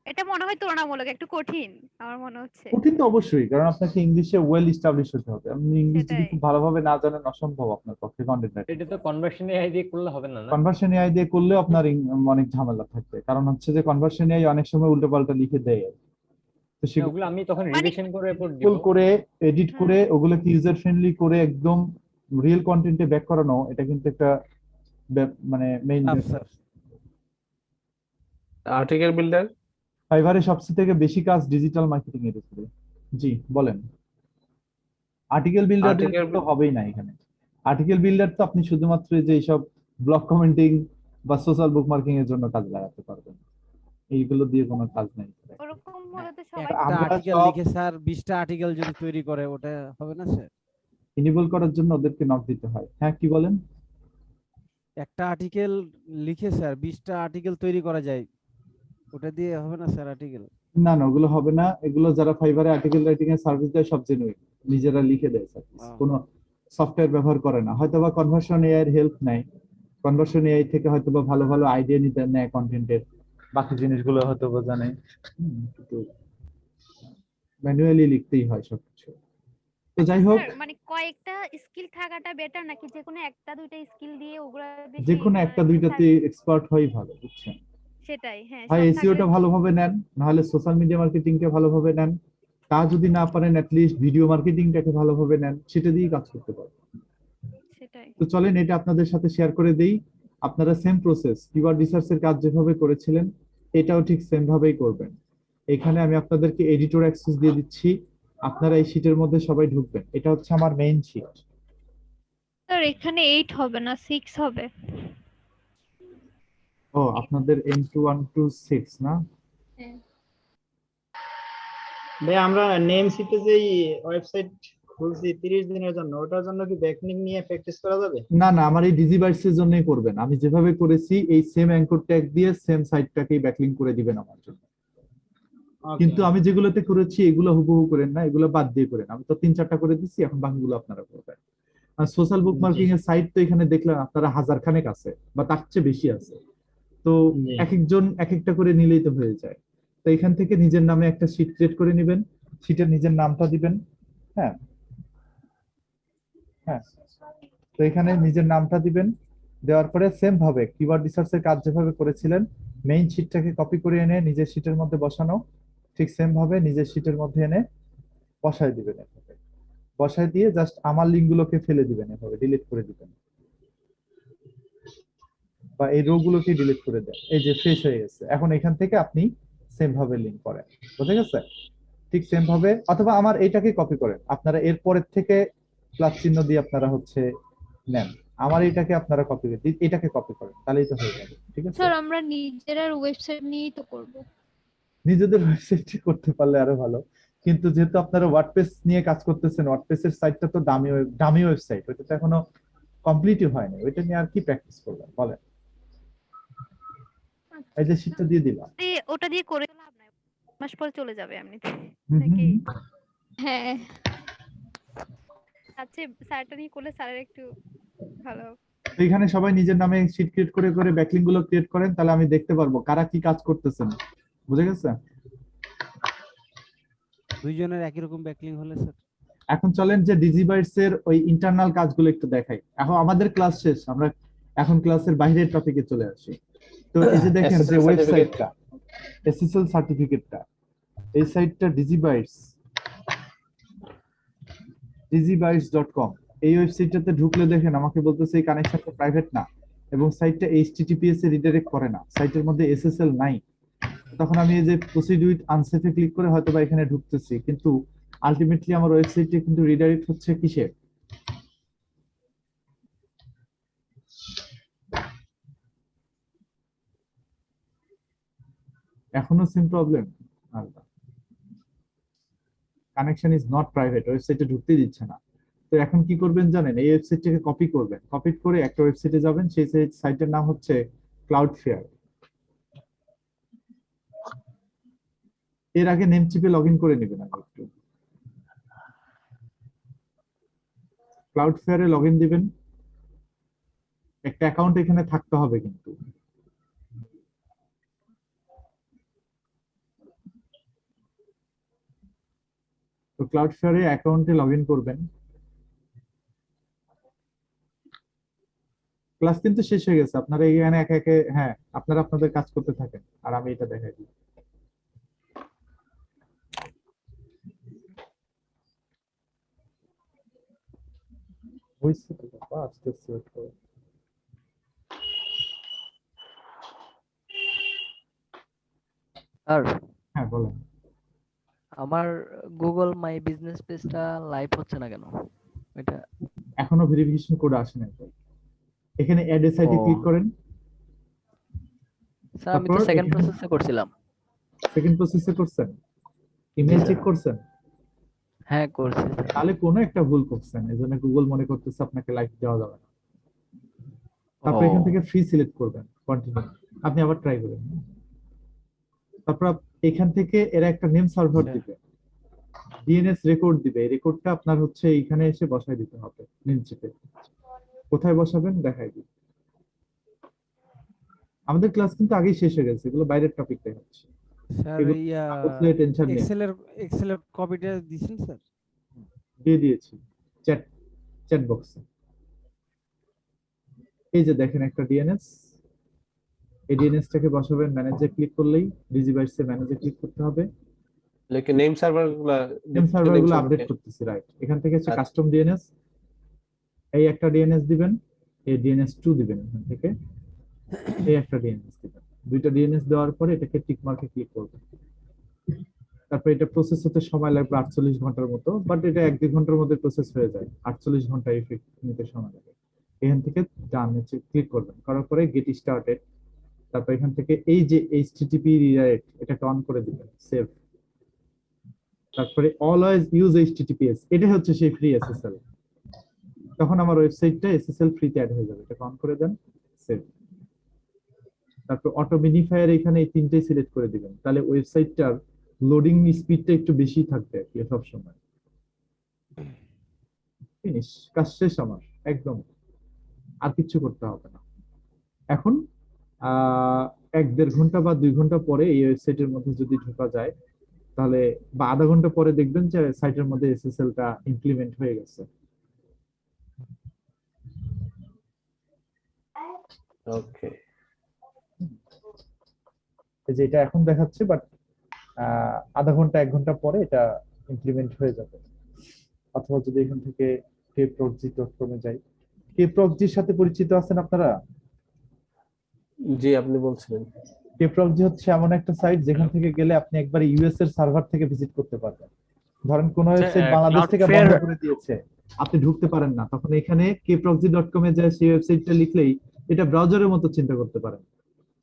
এটা মনে হয় তুলনামূলক একটু কঠিন আমার মনে হচ্ছে। কঠিন তো অবশ্যই, কারণ আপনাকে ইংলিশে ওয়েল এস্টাবলিশ হতে হবে। আপনি ইংলিশ যদি খুব ভালোভাবে না জানেন, অসম্ভব আপনার পক্ষে কন্টেন্ট রাইটিং। এটা তো কনভার্সন এআই দিয়ে করলে হবে না। কনভার্সন এআই দিয়ে করলেও আপনার অনেক ঝামেলা থাকবে, কারণ হচ্ছে যে কনভার্সন এআই অনেক সময় উল্টোপাল্টা লিখে দেয়। তো সেগুলো আমি তখন রিভিশন করে এরপর দিব, করে এডিট করে ওগুলোকে ইউজার ফ্রেন্ডলি করে একদম রিয়েল কন্টেন্টে ব্যাক করানো, এটা কিন্তু একটা মানে মেইন আর্টিকেল বিল্ডার। ফাইবারে সবচেয়ে থেকে বেশি কাজ ডিজিটাল মার্কেটিং এর উপরে। জি বলেন। আর্টিকেল বিল্ডার তো হবেই না এখানে। আর্টিকেল বিল্ডার তো আপনি শুধুমাত্র যে এইসব ব্লগ কমেন্টিং বা সোশ্যাল বুকমার্কিং এর জন্য কাজ লাগাতে পারবেন, এইগুলো দিয়ে কোনো কাজ নাই। ওরকম হলে তো সবাই একটা আর্টিকেল লিখে স্যার 20টা আর্টিকেল যদি তৈরি করে, ওটা হবে না স্যার? ইনেবল করার জন্য ওদেরকে নক দিতে হয়। হ্যাঁ, কি বলেন? একটা আর্টিকেল লিখে স্যার 20টা আর্টিকেল তৈরি করা যায়, ওটা দিয়ে হবে না স্যার আর্টিকেল? না না, ওগুলো হবে না। এগুলো যারা ফাইবারে আর্টিকেল রাইটিং এর সার্ভিস দেয় সব জেনুইন, নিজেরা লিখে দেয় সার্ভিস, কোনো সফটওয়্যার ব্যবহার করে না। হয়তোবা কনভার্সন এআই এর হেল্প নেয়, কনভার্সন এআই থেকে হয়তোবা ভালো ভালো আইডিয়া নিতে নেয় কন্টেন্টের, বাকি জিনিসগুলো হয়তোবা জানে, কিন্তু ম্যানুয়ালি লিখতেই হয় সবকিছু। তো যাই হোক, মানে কয়েকটা স্কিল থাকাটা বেটার নাকি যে কোনো একটা দুইটা স্কিল দিয়ে ওগুলা বেশি? যে কোনো একটা দুইটাতে এক্সপার্ট হই ভালো, বুঝছেন? সেটাই। হ্যাঁ, হয় এসইওটা ভালোভাবে নেন, না হলে সোশ্যাল মিডিয়া মার্কেটিংটা ভালোভাবে নেন। তা যদি না পারেন, অ্যাট লিস্ট ভিডিও মার্কেটিংটাকে ভালোভাবে নেন, সেটা দিয়েই কাজ করতে পারবেন। সেটাই। তো চলেন এটা আপনাদের সাথে শেয়ার করে দেই। আপনারা সেম প্রসেস, কিওয়ার্ড রিসার্চের কাজ যেভাবে করেছিলেন এটাও ঠিক সেম ভাবেই করবেন। এখানে আমি আপনাদেরকে এডিটর অ্যাক্সেস দিয়ে দিচ্ছি, আপনারা এই শীটের মধ্যে সবাই ঢুকবেন। এটা হচ্ছে আমার মেইন শীট। স্যার এখানে 8 হবে না 6 হবে। ও, আপনাদের M2126 না? ভাই, আমরা নেম সিপেজেই ওয়েবসাইট খুলছি 30 দিনের জন্য, ওটার জন্য কি ব্যাকলিংক নিয়ে প্র্যাকটিস করা যাবে? না না, আমার এই ডিজিভাইসের জন্যই করবেন। আমি যেভাবে করেছি এই সেম অ্যাঙ্কর ট্যাগ দিয়ে সেম সাইটটাকেই ব্যাকলিংক করে দিবেন আমার জন্য। কিন্তু আমি যেগুলোতে করেছি এগুলো হুবহু করেন না, এগুলো বাদ দিয়ে করেন। আমি তো 3-4টা করে দিচ্ছি, এখন বাকিগুলো আপনারা করবেন। আর সোশ্যাল বুকমার্কিং এর সাইট তো এখানে দেখলেন আপনারা 1000 খানেক আছে বা তার চেয়ে বেশি আছে। তো এক একজন এক একটা করে নিলেই তো হয়ে যায়। তো এখান থেকে নিজের নামে একটা শীট ক্রিয়েট করে নেবেন, শীটের নিজের নামটা দিবেন। হ্যাঁ হ্যাঁ, তো এখানে নিজের নামটা দিবেন, দেওয়ার পরে সেম ভাবে কিওয়ার্ড রিসার্চের কাজ যেভাবে করেছিলেন মেইন শীটটাকে কপি করে এনে নিজের শীটের মধ্যে বসানো, ঠিক সেম ভাবে নিজের শীটের মধ্যে এনে বসায় দিবেন। বসায় দিয়ে জাস্ট আমার লিঙ্কগুলোকে ফেলে দিবেন, এভাবে ডিলিট করে দিবেন, বা এই রো গুলোকে ডিলিট করে দেন। এই যে ফ্রেশ হয়ে গেছে। এখন এখান থেকে আপনি সেম ভাবে লিংক করেন, বুঝে গেছে? ঠিক সেম ভাবে, অথবা আমার এইটাকে কপি করেন, আপনারা এর পরের থেকে প্লাস চিহ্ন দিয়ে আপনারা হচ্ছে নেন, আমার এটাকে আপনারা কপি করে এটাকে কপি করেন, তাহলেই তো হয়ে যাবে। ঠিক আছে, স্যার আমরা নিজেরা ওয়েবসাইট নিয়েই তো করব। নিজেদের ওয়েবসাইট করতে পারলে আরো ভালো, কিন্তু যেহেতু আপনারা ওয়ার্ডপ্রেস নিয়ে কাজ করতেছেন, ওয়ার্ডপ্রেসের সাইটটা তো দামি ওয়েবসাইট, ওইটা তো এখনো কমপ্লিটই হয়নি, ওইটা নিয়ে আর কি প্র্যাকটিস করবেন বলেন? এই যে শীটটা দিয়ে দিলাম। ওটা দিয়ে করে লাভ নাই, মাস পরে চলে যাবে এমনিতে হুম, হুম, নাকি? হুম। হ্যাঁ আচ্ছা স্যারটা নিয়ে করলে স্যারের একটু ভালো। তো এখানে সবাই নিজের নামে শীট ক্রিয়েট করে করে ব্যাকলিংক গুলো ক্রিয়েট করেন, তাহলে আমি দেখতে পারবো কারা কি কাজ করতেছেন, বুঝে গেছে? দুইজনের একই রকম ব্যাকলিং হলে স্যার। এখন চলেন যে ডিজিবাইটস এর ওই ইন্টারনাল কাজগুলো একটু দেখাই। এখন আমাদের ক্লাস শেষ, আমরা এখন ক্লাসের বাইরের টপিকে চলে আসি। তো এই যে দেখেন যে SSL ওয়েবসাইটটা, এসএসএল সার্টিফিকেটটা, এই সাইটটা digibytes.com, এই ওয়েবসাইটটাতে ঢুকলে দেখেন আমাকে বলতেছে এই কানেকশনটা প্রাইভেট না, এবং সাইটটা এইচটিটিপিএস এ রিডাইরেক্ট করে না, সাইটের মধ্যে এসএসএল নাই। তখন আমি এই যে প্রসিড উইথ আনসেফে ক্লিক করে হয়তো বা এখানে ঢুকতেছি, কিন্তু আলটিমেটলি আমার ওয়েবসাইটে কিন্তু রিডাইরেক্ট হচ্ছে কিসে? এখনো same problem, connection is not private, ওয়েবসাইটে ঢুকতে দিচ্ছে না। তো এখন কি করবেন জানেন? এই ওয়েবসাইটটাকে কপি করবেন, কপি করে একটা ওয়েবসাইটে যাবেন, সেই সাইটের নাম হচ্ছে ক্লাউডফেয়ার। এর আগে নেম চিপে লগইন করে নেবেন আগে একটু, ক্লাউডফেয়ারে লগইন দিবেন, একটা অ্যাকাউন্ট এখানে থাকতে হবে কিন্তু। তো ক্লাউডফেয়ারে অ্যাকাউন্টে লগইন করবেন। ক্লাস কিন্তু শেষ হয়ে গেছে, আপনারা এখানে একে একে, হ্যাঁ আপনারা আপনাদের কাজ করতে থাকেন আর আমি এটা দেখাই দিই। হইছে তো বাবা, আস্তে আস্তে wait করো। স্যার হ্যাঁ বলেন। আমার গুগল মাই বিজনেস পেজটা লাইভ হচ্ছে না কেন? এটা এখনো ভেরিফিকেশন কোড আসে নাই। এখানে অ্যাড এ সাইটে ক্লিক করেন। স্যার আমি তো সেকেন্ড প্রসেসে করছিলাম। সেকেন্ড প্রসেসে করছেন? ইমেল চেক করছেন? হ্যাঁ করছি। তাহলে কোনো একটা ভুল করছেন, এজন্য গুগল মনে করতেছে আপনাকে লাইভ দেওয়া যাবে না। তারপর এখান থেকে ফ্রি সিলেক্ট করবেন, কন্টিনিউ, আপনি আবার ট্রাই করবেন। তারপর এখান থেকে এরা একটা নেম সার্ভার দিবে, ডিএনএস রেকর্ড দিবে, এই রেকর্ডটা আপনার হচ্ছে এইখানে এসে বসায় দিতে হবে নেম চিপে। কোথায় বসাবেন দেখাই দিই। আমাদের ক্লাস কিন্তু আগেই শেষ হয়ে গেছে, এগুলো বাইরের টপিক দেখাচ্ছি। স্যার টেনশন নেই, এক্সেলের কপিটা দিছেন স্যার? দিয়ে দিয়েছি চ্যাট বক্সে। এই যে দেখেন একটা ডিএনএস, এই ডিএনএসটাকে বসাবেন, ম্যানেজে ক্লিক করলেই ডিজিবাইটস এ ম্যানেজে ক্লিক করতে হবে। লেকিন নেম সার্ভারগুলো আপডেট করতেছি, রাইট। এখান থেকে হচ্ছে কাস্টম ডিএনএস, এই একটা ডিএনএস দিবেন, এই ডিএনএস 2 দিবেন, এখান থেকে এই একটা ডিএনএস দিবেন। দুইটা ডিএনএস দেওয়ার পরে এটাকে টিক মার্কে ক্লিক করবেন। তারপর এটা প্রসেস হতে সময় লাগবে 48 ঘন্টার মতো, বাট এটা 1-2 ঘন্টার মধ্যে প্রসেস হয়ে যায়, 48 ঘন্টা ইফেক্ট নিতে সময় লাগে। এখান থেকে ডান নিচে ক্লিক করবেন, করার পরে গেট স্টার্টেড, তারপর এখান থেকে এই যে এইচটিটিপি রিডাইরেক্ট এটাকে অন করে দিবেন, সেভ। তারপরে অলওয়েজ ইউজ এইচটিটিপিএস, এটা হচ্ছে সেই ফ্রি এসএসএল। তখন আমার ওয়েবসাইটটা এসএসএল ফ্রিতে অ্যাড হয়ে যাবে, এটা অন করে দেন, সেভ। তারপর অটো মিনিফায়ার এখানে এই তিনটেই সিলেক্ট করে দিবেন, তাহলে ওয়েবসাইটটার লোডিং স্পিডটা একটু বেশি থাকবে আর কি সব সময়। ফিনিশ, কাজ শেষ আমার একদম, আর কিছু করতে হবে না। এখন 1-1.5 ঘন্টা বা 2 ঘন্টা পরে এই ওয়েবসাইটের মধ্যে যদি ঢোকা যায়, তাহলে বা আধা ঘন্টা পরে দেখবেন যে সাইটের মধ্যে এসএসএলটা ইমপ্লিমেন্ট হয়ে গেছে। ওকে, যেটা এখন দেখাচ্ছে, বাট আধা ঘন্টা 1 ঘন্টা পরে এটা ইমপ্লিমেন্ট হয়ে যাবে। অথবা যদি এখান থেকে kproxy.com এ যাই, kproxy সাথে পরিচিত আছেন আপনারা? জি, আপনি বলছিলেন। kproxy হচ্ছে এমন একটা সাইট যেখান থেকে গেলে আপনি একবারে ইউএস এর সার্ভার থেকে ভিজিট করতে পারবেন। ধরেন কোন ওয়েবসাইট বাংলাদেশ থেকে বন্ধ করে দিয়েছে, আপনি ঢুকতে পারেন না, তখন এখানে kproxy.com এ যায় সেই ওয়েবসাইটটা লিখলেই এটা ব্রাউজারের মতো চিন্তা করতে পারেন,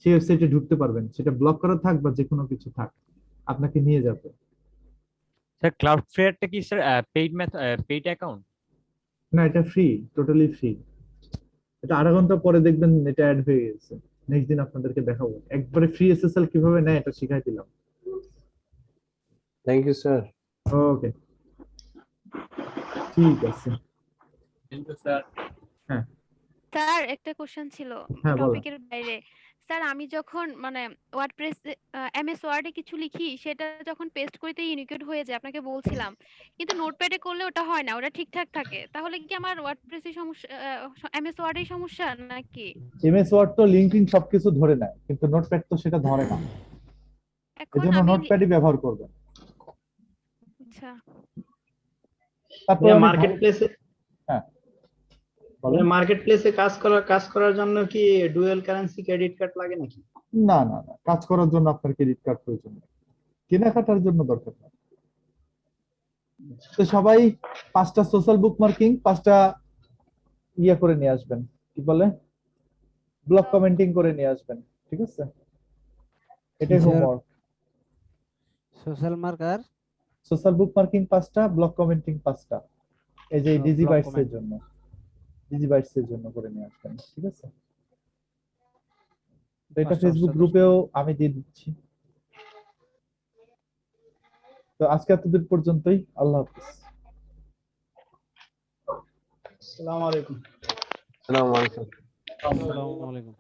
সেই ওয়েবসাইটে ঢুকতে পারবেন, সেটা ব্লক করা থাক বা যে কোনো কিছু থাক, আপনাকে নিয়ে যাবে। স্যার ক্লাউডফ্লেয়ারটা কি স্যার পেইড অ্যাকাউন্ট? না, এটা ফ্রি, টোটালি ফ্রি। এটা আধা ঘন্টা পরে দেখবেন এটা অ্যাড হয়ে গেছে, নেক্সট দিন আপনাদেরকে দেখাবো একবারে ফ্রি এসএসএল কিভাবে নেয় এটা শিখাই দিলাম। Thank you sir. ওকে, ঠিক আছে। কিন্তু স্যার হ্যাঁ স্যার একটা কোশ্চেন ছিল হ্যাঁ, বলো। টপিকের বাইরে। স্যার আমি যখন মানে ওয়ার্ডপ্রেস এমএস ওয়ার্ডে কিছু লিখি সেটা যখন পেস্ট করতে ইউনিকোড হয়ে যায় আপনাকে বলছিলাম, কিন্তু নোটপ্যাডে করলে ওটা হয় না, ওটা ঠিকঠাক থাকে। তাহলে কি আমার ওয়ার্ডপ্রেসের সমস্যা, এমএস ওয়ার্ডের সমস্যা নাকি? এমএস ওয়ার্ড তো লিঙ্কিং সবকিছু ধরে নেয়, কিন্তু নোটপ্যাড তো সেটা ধরে না, এখন এজন্য আমি নোটপ্যাডই ব্যবহার করবেন। আচ্ছা তারপর আমি মার্কেট প্লেসে হ্যাঁ বলেন। মার্কেট প্লেসে কাজ করার জন্য কি ডুয়াল কারেন্সি ক্রেডিট কার্ড লাগে নাকি? না না না, কাজ করার জন্য আপনার ক্রেডিট কার্ড প্রয়োজন নেই, কেনাকাটার জন্য দরকার না। তো সবাই 5টা সোশ্যাল বুকমার্কিং, 5টা ইয়া করে নিয়ে আসবেন, কি বলে ব্লক কমেন্টিং করে নিয়ে আসবেন, ঠিক আছে? এটাই homework. Social marker, social bookmarking 5টা, ব্লক কমেন্টিং 5টা, এই যে ডিজি বাইটস এর জন্য, ডিজি বাইটস এর জন্য করে নিয়ে আসবেন, ঠিক আছে? তো এটা ফেসবুক গ্রুপেও আমি দিয়ে দিচ্ছি। তো আজকে এতদূর পর্যন্তই, আল্লাহ হাফেজ। আসসালামু আলাইকুম। আসসালামু আলাইকুম। আসসালামু আলাইকুম।